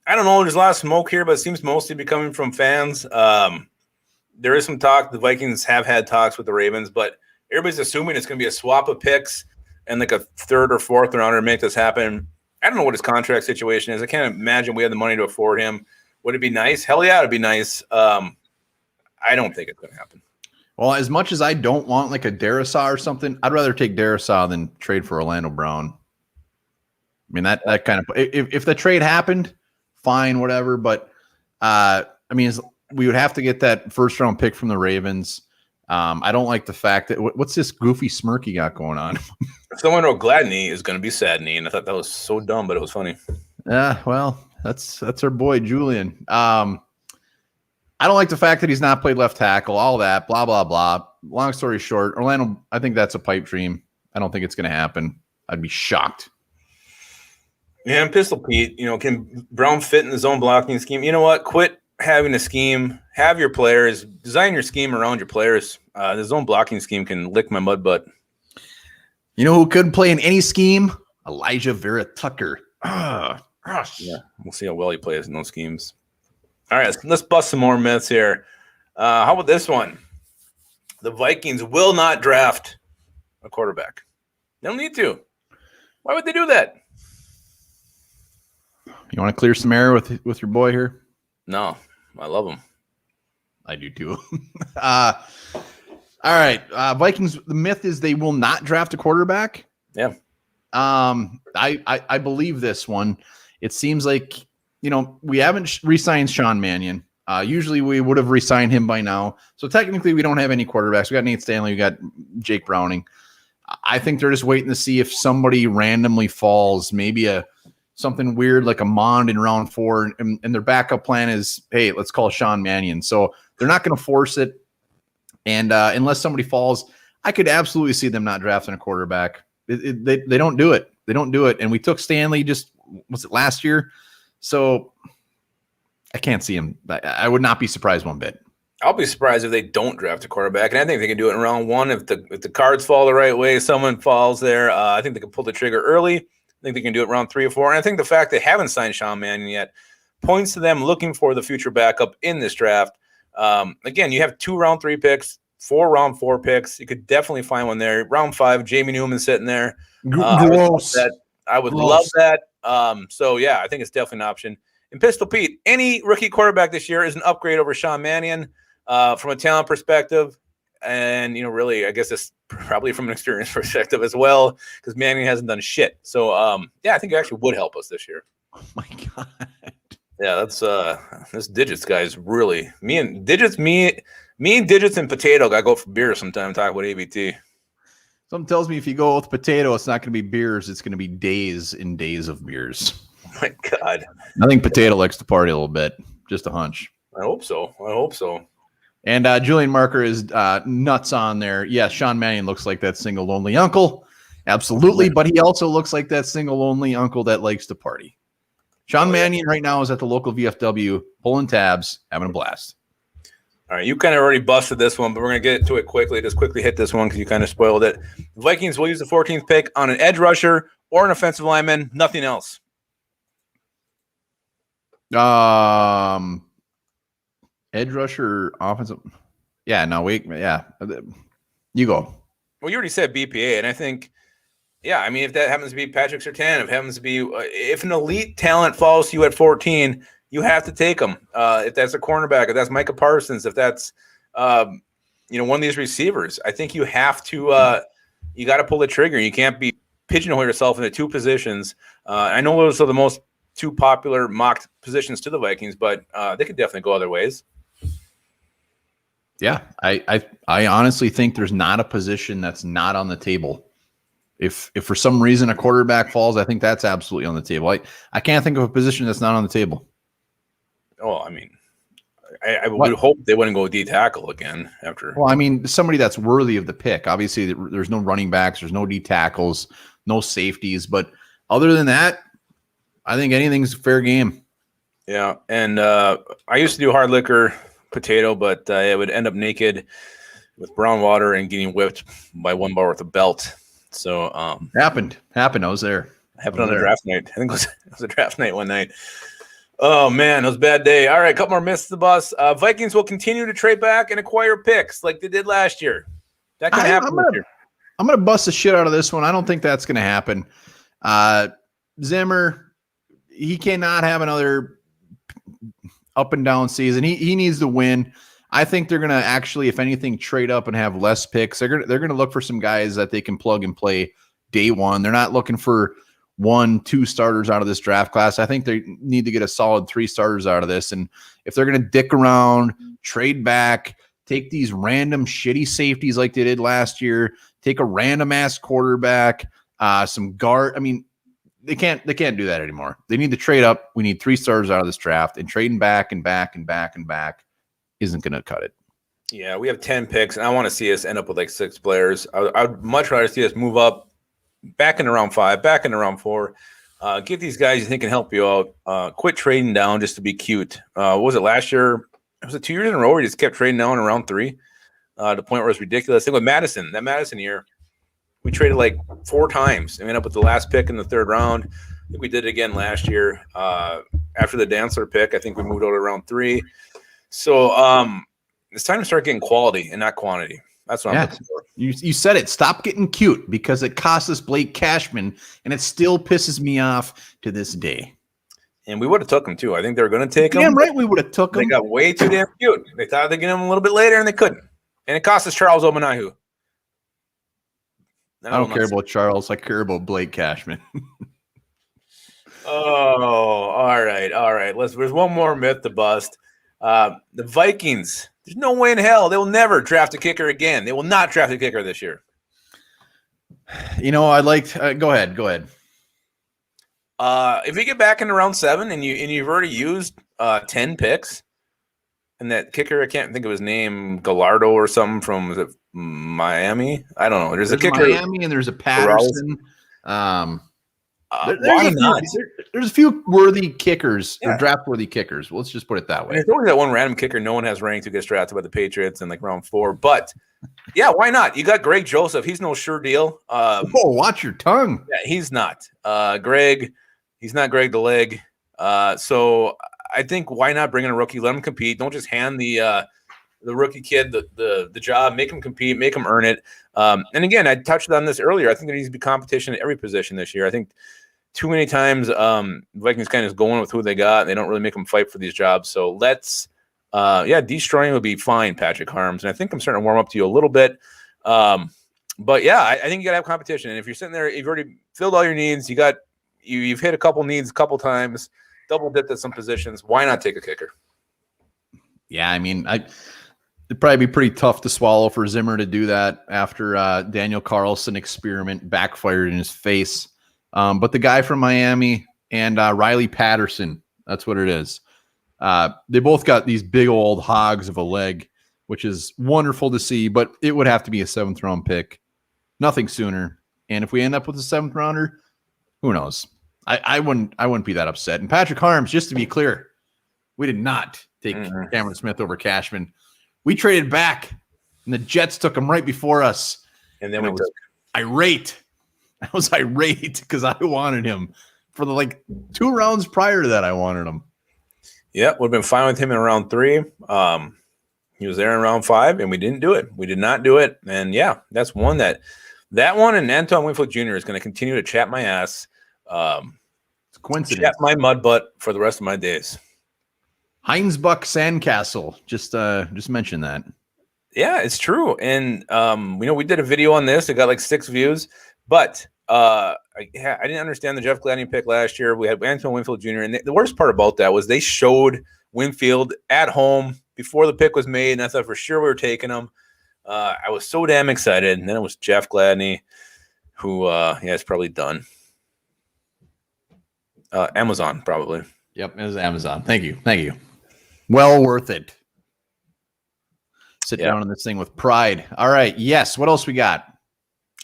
I don't know. There's a lot of smoke here, but it seems mostly be coming from fans. There is some talk. The Vikings have had talks with the Ravens, but everybody's assuming it's going to be a swap of picks and like a 3rd or 4th rounder to make this happen. I don't know what his contract situation is. I can't imagine we have the money to afford him. Would it be nice? Hell yeah, it'd be nice. I don't think it's going to happen. Well, as much as I don't want like a Darrisaw or something, I'd rather take Darrisaw than trade for Orlando Brown. I mean, that kind of – if the trade happened – fine, whatever. But we would have to get that 1st round pick from the Ravens. I don't like the fact that what's this goofy smirk you got going on? Someone wrote Gladney is going to be Sadney, and I thought that was so dumb, but it was funny. Yeah, well, that's our boy Julian. I don't like the fact that he's not played left tackle. All that, blah blah blah. Long story short, Orlando. I think that's a pipe dream. I don't think it's going to happen. I'd be shocked. Yeah, and Pistol Pete, can Brown fit in the zone blocking scheme? You know what? Quit having a scheme. Have your players. Design your scheme around your players. The zone blocking scheme can lick my mud butt. You know who could play in any scheme? Elijah Vera-Tucker. Yeah, we'll see how well he plays in those schemes. All right, let's bust some more myths here. How about this one? The Vikings will not draft a quarterback. They don't need to. Why would they do that? You want to clear some air with your boy here? No, I love him. I do too. All right, Vikings. The myth is they will not draft a quarterback. Yeah. I believe this one. It seems like, we haven't re-signed Sean Mannion. Usually we would have re-signed him by now. So technically we don't have any quarterbacks. We got Nate Stanley. We got Jake Browning. I think they're just waiting to see if somebody randomly falls, maybe something weird like a Mond in round 4. And their backup plan is, hey, let's call Sean Mannion. So they're not going to force it. And unless somebody falls, I could absolutely see them not drafting a quarterback. They don't do it. They don't do it. And we took Stanley was it last year? So I can't see him. I would not be surprised one bit. I'll be surprised if they don't draft a quarterback. And I think they can do it in round 1. If the cards fall the right way, someone falls there. I think they can pull the trigger early. I think they can do it round 3 or 4. And I think the fact they haven't signed Sean Mannion yet points to them looking for the future backup in this draft. Again, you have 2 round 3 picks, 4 round 4 picks. You could definitely find one there. Round 5, Jamie Newman sitting there. I would love that. So, yeah, I think it's definitely an option. And Pistol Pete, any rookie quarterback this year is an upgrade over Sean Mannion from a talent perspective. And, really, I guess it's probably from an experience perspective as well, because Mannion hasn't done shit. So, I think it actually would help us this year. Oh, my God. Yeah, that's this Digits guy is really me and Digits and Potato got to go for beer sometime talk about ABT. Something tells me if you go with Potato, it's not going to be beers. It's going to be days and days of beers. Oh my God. I think Potato likes to party a little bit. Just a hunch. I hope so. And Julian Marker is nuts on there. Yeah, Sean Mannion looks like that single lonely uncle. Absolutely. But he also looks like that single lonely uncle that likes to party. Sean Mannion right now is at the local VFW pulling tabs, having a blast. All right, you kind of already busted this one, but we're going to get to it quickly. Just quickly hit this one because you kind of spoiled it. The Vikings will use the 14th pick on an edge rusher or an offensive lineman, nothing else. Edge rusher, offensive. Yeah, no, yeah. You go. Well, you already said BPA, and I think, if that happens to be Patrick Surtain, if it happens to be, if an elite talent falls to you at 14, you have to take them. If that's a cornerback, if that's Micah Parsons, if that's, one of these receivers, I think you have to, you got to pull the trigger. You can't be pigeonhole yourself into 2 positions. I know those are the most 2 popular mocked positions to the Vikings, but they could definitely go other ways. Yeah, I honestly think there's not a position that's not on the table. If for some reason a quarterback falls, I think that's absolutely on the table. I can't think of a position that's not on the table. Oh, I would hope they wouldn't go D tackle again after. Well, somebody that's worthy of the pick. Obviously, there's no running backs, there's no D tackles, no safeties. But other than that, I think anything's fair game. Yeah, and I used to do hard liquor Potato, but it would end up naked with brown water and getting whipped by 1 bar with a belt. So happened. I was there. Happened on a draft night. I think it was a draft night one night. Oh man, it was a bad day. All right, a couple more myths to the bus. Vikings will continue to trade back and acquire picks like they did last year. That can happen this year. I'm gonna bust the shit out of this one. I don't think that's gonna happen. Zimmer, he cannot have another up and down season. He needs to win. I think they're gonna actually, if anything, trade up and have less picks. They're gonna look for some guys that they can plug and play day one. They're not looking for 1-2 starters out of this draft class. I think they need to get a solid 3 starters out of this. And if they're gonna dick around, trade back, take these random shitty safeties like they did last year, take a random ass quarterback, some guard. They can't do that anymore. They need to trade up. We need 3 starters out of this draft, and trading back and back and back and back isn't going to cut it. Yeah, we have 10 picks, and I want to see us end up with like 6 players. I'd much rather see us move up back into round 5, back into round 4. Get these guys you think can help you out. Quit trading down just to be cute. What was it last year? Was it 2 years in a row where you just kept trading down in round 3? To the point where it's ridiculous. I think with that Madison year, we traded like 4 times and we ended up with the last pick in the 3rd round. I think we did it again last year. After the Dancer pick, I think we moved out to round 3. So it's time to start getting quality and not quantity. That's what I'm looking for. You said it. Stop getting cute because it cost us Blake Cashman, and it still pisses me off to this day. And we would have took him too. I think they were going to take him. Damn right, we would have took him. They got way too damn cute. They thought they'd get him a little bit later, and they couldn't. And it cost us Charles Omanahu. I don't care about Charles. I care about Blake Cashman. All right. There's one more myth to bust. The Vikings. There's no way in hell they will never draft a kicker again. They will not draft a kicker this year. I'd like to, go ahead. If you get back into round 7 and you've already used 10 picks, and that kicker, I can't think of his name, Gallardo or something from, was it Miami? I don't know. There's a kicker. Miami and there's a Patterson. There's a few worthy kickers or draft-worthy kickers. Let's just put it that way. There's only that one random kicker no one has ranked who gets drafted by the Patriots in like round 4. But yeah, why not? You got Greg Joseph. He's no sure deal. Watch your tongue. Yeah, he's not. Greg, he's not Greg the leg. So I think why not bring in a rookie? Let him compete. Don't just hand the rookie kid the job. Make him compete. Make him earn it. And again, I touched on this earlier. I think there needs to be competition at every position this year. I think too many times Vikings kind of just going with who they got, and they don't really make them fight for these jobs. So let's, destroying will be fine, Patrick Harms. And I think I'm starting to warm up to you a little bit. But yeah, I think you got to have competition. And if you're sitting there, you've already filled all your needs. You've hit a couple needs a couple times, double dipped at some positions. Why not take a kicker? Yeah, I mean, it'd probably be pretty tough to swallow for Zimmer to do that after Daniel Carlson experiment backfired in his face. But the guy from Miami and Riley Patterson, that's what it is. They both got these big old hogs of a leg, which is wonderful to see, but it would have to be a 7th round pick. Nothing sooner. And if we end up with a 7th rounder, who knows? I wouldn't be that upset. And Patrick Harms, just to be clear, we did not take Cameron Smith over Cashman. We traded back, and the Jets took him right before us. And then we was irate. I was irate because I wanted him for the 2 rounds prior to that. I wanted him. Yeah, would have been fine with him in round 3. He was there in round 5, and we didn't do it. We did not do it. And yeah, that's one that one and Antoine Winfield Jr. is going to continue to chat my ass. It's a coincidence. Chat my mud butt for the rest of my days. Heinsbuck Sandcastle. Just mention that. Yeah, it's true. And we did a video on this. It got 6 views. But I didn't understand the Jeff Gladney pick last year. We had Antoine Winfield Jr. And the worst part about that was they showed Winfield at home before the pick was made, and I thought for sure we were taking him. I was so damn excited. And then it was Jeff Gladney, who is probably done. Amazon, probably. Yep, it was Amazon. Thank you. Well worth it. Sit down on this thing with pride. All right. Yes. What else we got?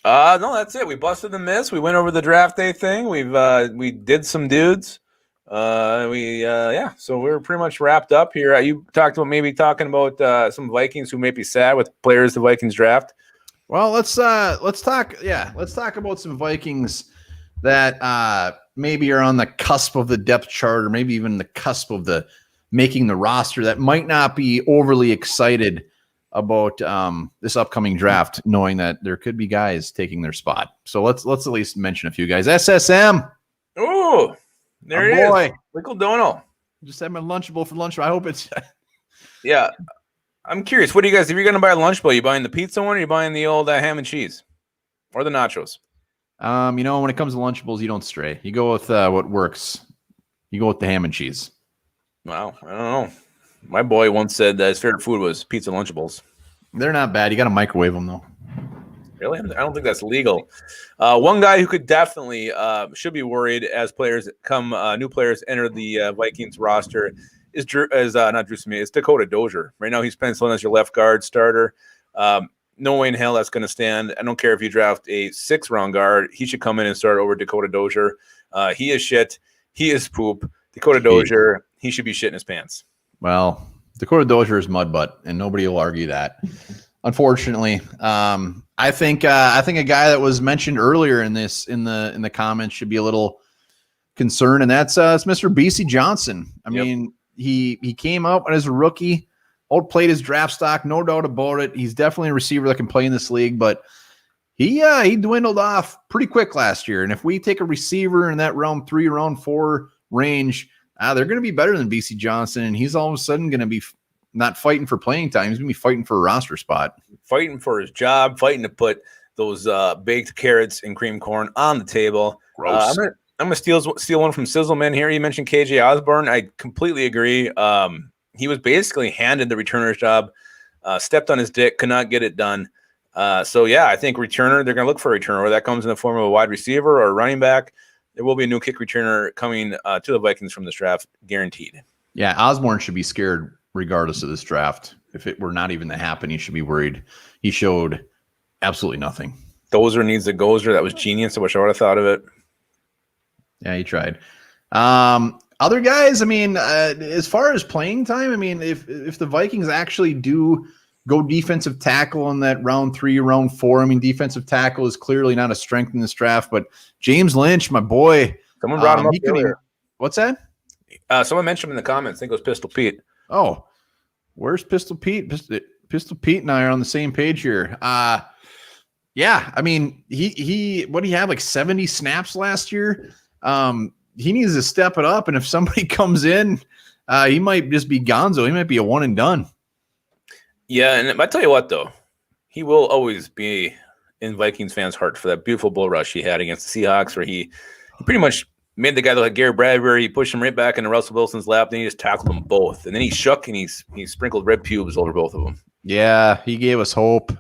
No, that's it. We busted the miss. We went over the draft day thing. We did some dudes. So we're pretty much wrapped up here. You talked about maybe talking about some Vikings who may be sad with players the Vikings draft. Well, let's talk about some Vikings that maybe are on the cusp of the depth chart, or maybe even the cusp of the making the roster, that might not be overly excited about this upcoming draft, knowing that there could be guys taking their spot. So let's at least mention a few guys. SSM. Oh, there he is. Michael Donald. Just had my Lunchable for lunch. I hope it's. Yeah. I'm curious. What do you guys, if you're going to buy a Lunchable, are you buying the pizza one, or are you buying the old ham and cheese or the nachos? When it comes to Lunchables, you don't stray. You go with what works. You go with the ham and cheese. Wow. I don't know. My boy once said that his favorite food was pizza Lunchables. They're not bad. You got to microwave them, though. Really? I don't think that's legal. One guy who could definitely should be worried as new players enter the Vikings roster is Dakota Dozier. Right now he's penciling as your left guard starter. No way in hell that's going to stand. I don't care if you draft a 6th round guard. He should come in and start over Dakota Dozier. He is shit. He is poop. Dakota Dozier, he should be shitting his pants. Well, Dakota Dozier is mud butt, and nobody will argue that. Unfortunately, I think a guy that was mentioned earlier in the comments should be a little concern, and that's it's Mr. BC Johnson. I mean, he came out as a rookie, outplayed his draft stock, no doubt about it. He's definitely a receiver that can play in this league, but he dwindled off pretty quick last year. And if we take a receiver in that round 3, round 4 range, they're going to be better than BC Johnson, and he's all of a sudden going to be not fighting for playing time. He's going to be fighting for a roster spot. Fighting for his job, fighting to put those baked carrots and cream corn on the table. Gross. I'm going to steal one from Sizzleman here. You mentioned KJ Osborne. I completely agree. He was basically handed the returner's job, stepped on his dick, could not get it done. So, yeah, I think returner, they're going to look for a returner, whether that comes in the form of a wide receiver or a running back. There will be a new kick returner coming to the Vikings from this draft, guaranteed. Yeah, Osborne should be scared regardless of this draft. If it were not even to happen, he should be worried. He showed absolutely nothing. Dozer needs a gozer. That was genius. I wish I would have thought of it. Yeah, he tried. Other guys, I mean, as far as playing time, I mean, if the Vikings actually do go defensive tackle in that round 3, round 4, I mean, defensive tackle is clearly not a strength in this draft, but James Lynch, my boy. Someone brought him up earlier. What's that? Someone mentioned him in the comments. I think it was Pistol Pete. Oh, where's Pistol Pete? Pistol Pete and I are on the same page here. Yeah, I mean, he what did he have, like 70 snaps last year? He needs to step it up, and if somebody comes in, he might just be gonzo. He might be a one and done. Yeah, and I tell you what, though, he will always be in Vikings fans' hearts for that beautiful bull rush he had against the Seahawks, where he pretty much made the guy look like Gary Bradbury. He pushed him right back into Russell Wilson's lap, then he just tackled them both, and then he shook and he sprinkled red pubes over both of them. Yeah, he gave us hope.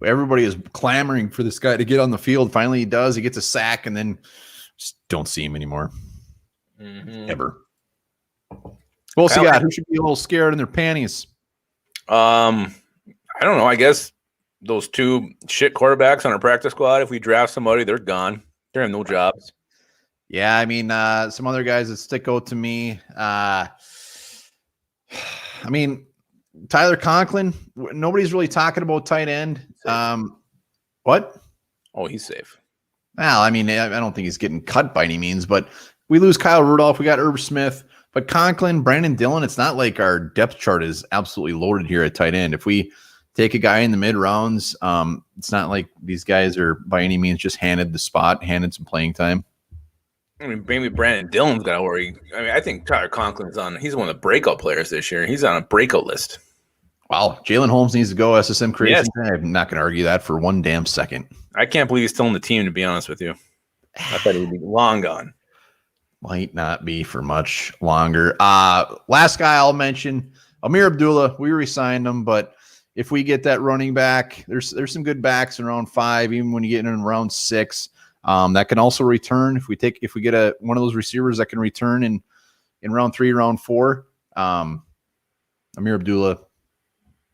Everybody is clamoring for this guy to get on the field. Finally, he does. He gets a sack, and then just don't see him anymore. Ever. Who else you got? Who should be a little scared in their panties? I don't know. I guess those 2 shit quarterbacks on our practice squad, if we draft somebody, they're gone. They have no jobs. Yeah, I mean, some other guys that stick out to me. I mean, Tyler Conklin. Nobody's really talking about tight end. What? Oh, he's safe. Well, I mean, I don't think he's getting cut by any means, but we lose Kyle Rudolph. We got Irv Smith. But Conklin, Brandon Dillon, it's not like our depth chart is absolutely loaded here at tight end. If we take a guy in the mid rounds, it's not like these guys are by any means just handed the spot, handed some playing time. I mean, maybe Brandon Dillon's got to worry. I mean, I think Tyler Conklin's he's one of the breakout players this year. He's on a breakout list. Wow. Jalen Holmes needs to go SSM creation. Yes. I'm not going to argue that for one damn second. I can't believe he's still in the team, to be honest with you. I thought he would be long gone. Might not be for much longer. Last guy I'll mention, Amir Abdullah. We re-signed him, but if we get that running back, there's some good backs in round 5, even when you get in round 6. That can also return if we get one of those receivers that can return in round 3, round 4. Amir Abdullah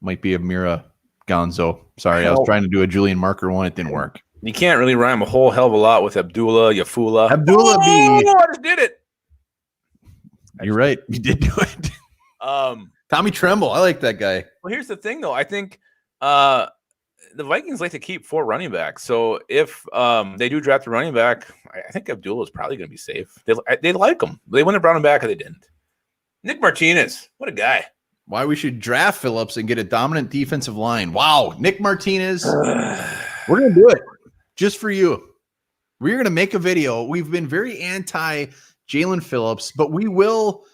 might be Amira Gonzo. Sorry, I was trying to do a Julian Marker one. It didn't work. You can't really rhyme a whole hell of a lot with Abdullah, Yafula. Abdullah I just did it. You're right. You did do it. Tommy Tremble. I like that guy. Well, here's the thing, though. I think the Vikings like to keep 4 running backs. So if they do draft a running back, I think Abdullah is probably going to be safe. They like him. They wouldn't have brought him back if they didn't. Nick Martinez. What a guy. Why we should draft Phillips and get a dominant defensive line. Wow. Nick Martinez. We're going to do it. Just for you. We're going to make a video. We've been very anti Jalen Phillips, but we will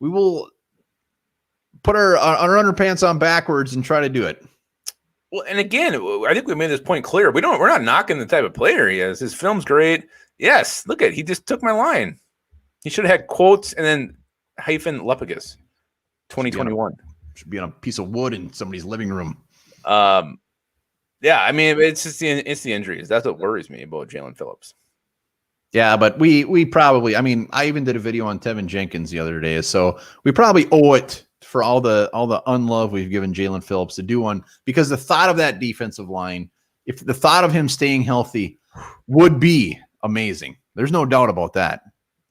put our underpants on backwards and try to do it. Well, and again, I think we made this point clear. We're not knocking the type of player he is. His film's great. Yes, he just took my line. He should have had quotes and then hyphen Lepagus. 2021 should be on a piece of wood in somebody's living room. Yeah, I mean, it's the injuries. That's what worries me about Jalen Phillips. Yeah, but we probably, I mean, I even did a video on Tevin Jenkins the other day, so we probably owe it for all the unlove we've given Jalen Phillips to do one, because the thought of that defensive line, if the thought of him staying healthy would be amazing. There's no doubt about that.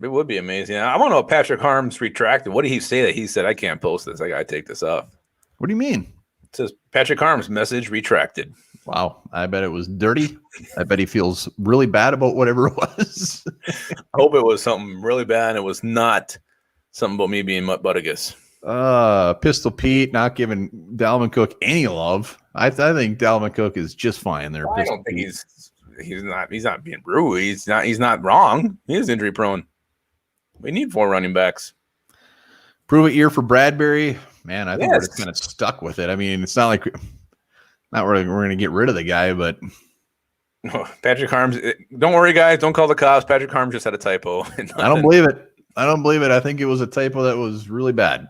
It would be amazing. I want to know if Patrick Harms retracted. What did he say that he said, I can't post this? I got to take this off. What do you mean? It says Patrick Harms message retracted. Wow. I bet it was dirty. I bet he feels really bad about whatever it was. I hope it was something really bad and it was not something about me being Buttigieg. Pistol Pete not giving Dalvin Cook any love. I think Dalvin Cook is just fine there. I don't think he's not being rude. He's not wrong. He is injury prone. We need 4 running backs. Prove it year for Bradbury. Man, I think we're just kind of stuck with it. I mean, it's not like we're going to get rid of the guy, but Patrick Harms. Don't worry, guys. Don't call the cops. Patrick Harms just had a typo. I don't believe it. I think it was a typo that was really bad.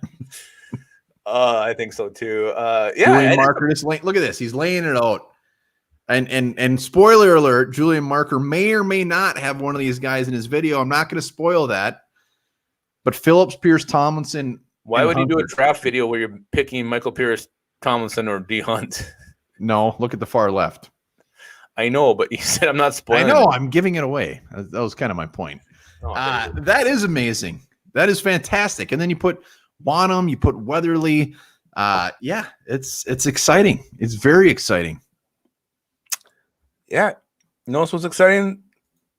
I think so too. Julian Marker, look at this. He's laying it out. And spoiler alert, Julian Marker may or may not have one of these guys in his video. I'm not going to spoil that. But Phillips, Pierce, Tomlinson. Why would you do a draft video where you're picking Michael Pierce, Tomlinson, or D Hunt? No, look at the far left. I know, but you said I'm not spoiling. I know, I'm giving it away. That was kind of my point. That is amazing. That is fantastic. And then you put Wanham, you put Weatherly. Yeah, it's exciting. It's very exciting. Yeah. You know what was exciting?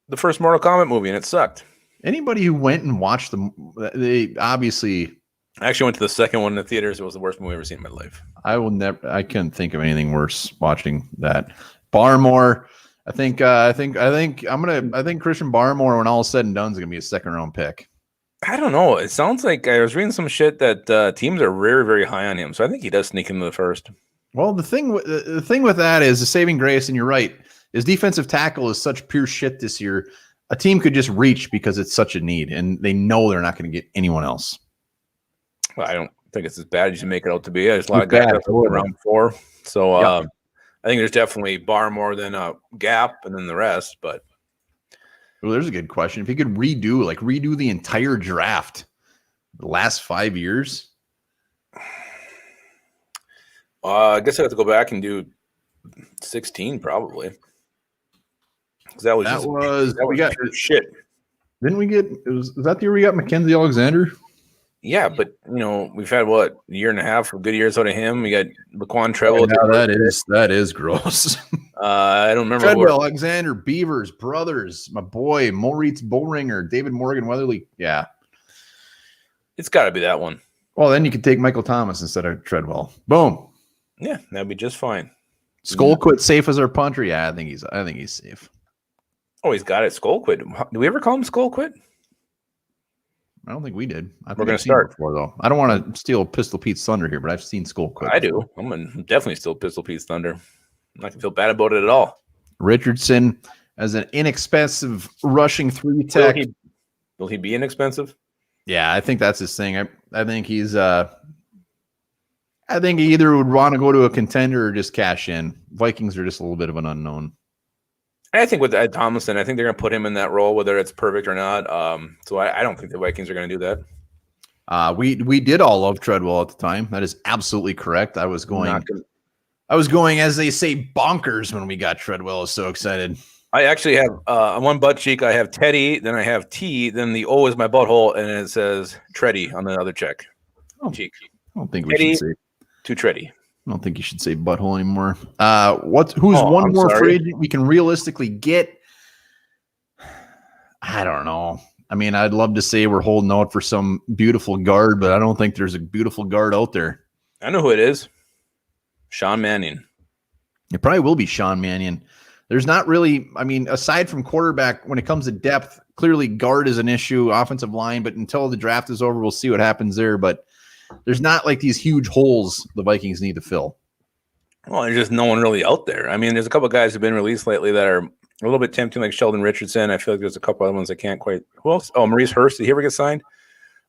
The first Mortal Kombat movie, and it sucked. Anybody who went and watched them, they obviously. I actually went to the second one in the theaters. It was the worst movie I've ever seen in my life. I couldn't think of anything worse watching that. Barmore. I think Christian Barmore, when all is said and done, is going to be a 2nd-round pick. I don't know. It sounds like I was reading some shit that teams are very, very high on him. So I think he does sneak into the first. Well, the thing with that is the saving grace, and you're right. His defensive tackle is such pure shit this year. A team could just reach because it's such a need, and they know they're not going to get anyone else. Well, I don't think it's as bad as you make it out to be. There's a lot of guys around 4. So I think there's definitely Barmore than Gap and then the rest. But well, there's a good question. If he could redo the entire draft, the last 5 years. I guess I have to go back and do 16 probably. We got shit. Didn't we get? Was that the year we got Mackenzie Alexander? Yeah, but we've had a year and a half of good years out of him. We got Laquan Treadwell. That is gross. I don't remember. Treadwell, Alexander, Beavers, brothers, my boy Moritz Bohringer, David Morgan, Weatherly. Yeah, it's got to be that one. Well, then you could take Michael Thomas instead of Treadwell. Boom. Yeah, that'd be just fine. Skullquit safe as our punter. Yeah, I think he's safe. Oh, he's got it. Skullquit. Do we ever call him Skullquit? I don't think we did. We're going to start before, though. I don't want to steal Pistol Pete's thunder here, but I've seen Skullquit. I do. I'm going to definitely steal Pistol Pete's thunder. I'm not going to feel bad about it at all. Richardson as an inexpensive rushing 3 tech. Will he be inexpensive? Yeah, I think that's his thing. I think he's I think he either would want to go to a contender or just cash in. Vikings are just a little bit of an unknown. I think with Ed Tomlinson, I think they're going to put him in that role, whether it's perfect or not. So I don't think the Vikings are going to do that. We did all love Treadwell at the time. That is absolutely correct. I was going, as they say, bonkers when we got Treadwell. I was so excited. I actually have on one butt cheek, I have Teddy, then I have T, then the O is my butthole, and it says Treddy on the other cheek. I don't think Teddy we should say to Treddy. I don't think you should say butthole anymore. Who's one more free agent we can realistically get? I don't know. I mean, I'd love to say we're holding out for some beautiful guard, but I don't think there's a beautiful guard out there. I know who it is. Sean Mannion. It probably will be Sean Mannion. There's not really, I mean, aside from quarterback, when it comes to depth, clearly guard is an issue, offensive line, but until the draft is over, we'll see what happens there. But there's not like these huge holes the Vikings need to fill. Well, there's just no one really out there. I mean, there's a couple of guys who've been released lately that are a little bit tempting, like Sheldon Richardson. I feel like there's a couple other ones I can't quite. Who else? Oh, Maurice Hurst. Did he ever get signed?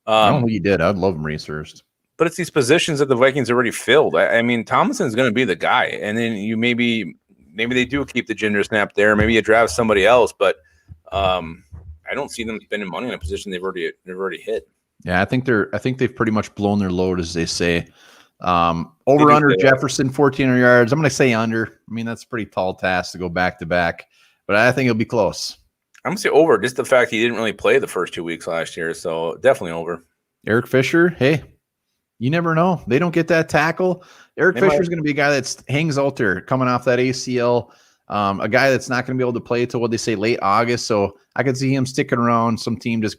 I don't think he did. I'd love Maurice Hurst. But it's these positions that the Vikings already filled. I mean, Tomlinson's going to be the guy. And then you maybe they do keep the ginger snap there. Maybe you draft somebody else. But I don't see them spending money on a position they've already hit. Yeah, I think they've pretty much blown their load, as they say. Over under Jefferson, 1,400 yards. I'm going to say under. I mean, that's a pretty tall task to go back to back, but I think it'll be close. I'm going to say over. Just the fact he didn't really play the first 2 weeks last year, so definitely over. Eric Fisher, hey, you never know. They don't get that tackle. Eric Fisher's going to be a guy that hangs out there coming off that ACL. A guy that's not going to be able to play till what they say late August. So I could see him sticking around. Some team just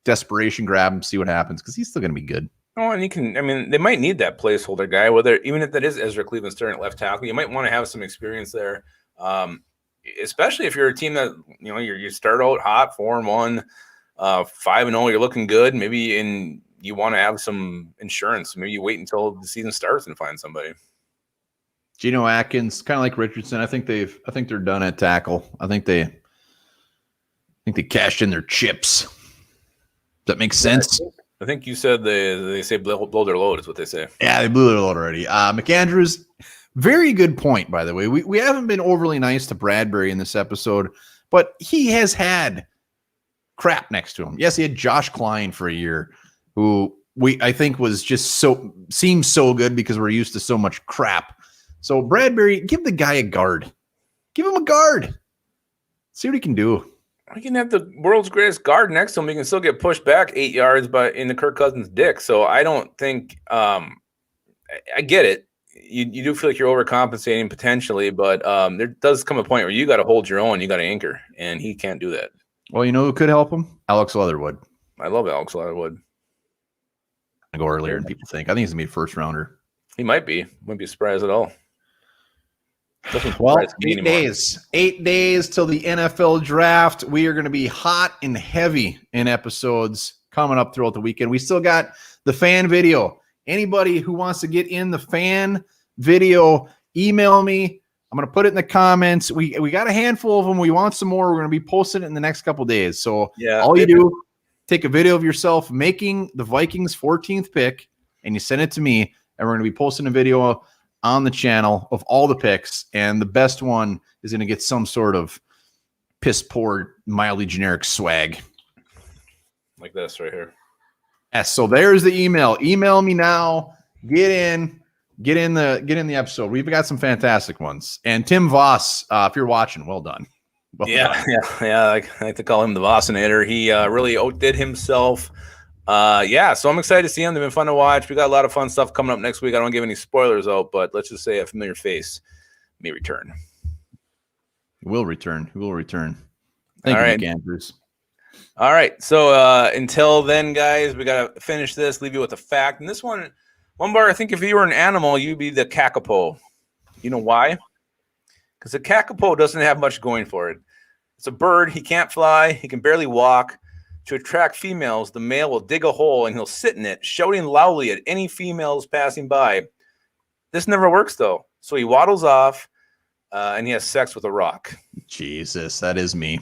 desperation grab him, see what happens because he's still going to be good. Oh, and they might need that placeholder guy, whether even if that is Ezra Cleveland starting at left tackle, you might want to have some experience there. Especially if you're a team that, you start out hot, 4-1, 5-0, you're looking good. Maybe you want to have some insurance. Maybe you wait until the season starts and find somebody. Geno Atkins, kind of like Richardson. I think they're done at tackle. I think they cashed in their chips. Does that make sense? I think you said they say blow their load is what they say. Yeah, they blew their load already. McAndrews, very good point, by the way. We haven't been overly nice to Bradbury in this episode, but he has had crap next to him. Yes, he had Josh Klein for a year, who I think was just seems so good because we're used to so much crap. So Bradbury, give the guy a guard. Give him a guard. See what he can do. We can have the world's greatest guard next to him. He can still get pushed back 8 yards in the Kirk Cousins' dick. So I don't think I get it. You do feel like you're overcompensating potentially, but there does come a point where you got to hold your own. You got to anchor, and he can't do that. Well, you know who could help him? Alex Leatherwood. I love Alex Leatherwood. I go earlier than people think. I think he's gonna be a first rounder. He might be. Wouldn't be surprised at all. Well, 8 days. 8 days till the NFL draft. We are going to be hot and heavy in episodes coming up throughout the weekend. We still got the fan video. Anybody who wants to get in the fan video, email me. I'm going to put it in the comments. We got a handful of them. We want some more. We're going to be posting it in the next couple of days. So all you do, take a video of yourself making the Vikings 14th pick, and you send it to me, and we're going to be posting a video on the channel of all the picks, and the best one is going to get some sort of piss poor, mildly generic swag. Like this right here. Yes, so there's the email. Email me now. Get in the episode. We've got some fantastic ones. And Tim Voss, if you're watching, well done. Yeah. I like to call him the Vossinator. He really outdid himself. So I'm excited to see them. They've been fun to watch. We got a lot of fun stuff coming up next week. I don't give any spoilers out, but let's just say a familiar face may return. He will return. Thank you, Nick Andrews. All right. So until then, guys, we got to finish this, leave you with a fact. And this one bar, I think if you were an animal, you'd be the kakapo. You know why? Because the kakapo doesn't have much going for it. It's a bird. He can't fly. He can barely walk. To attract females, the male will dig a hole and he'll sit in it, shouting loudly at any females passing by. This never works, though. So he waddles off and he has sex with a rock. Jesus, that is me.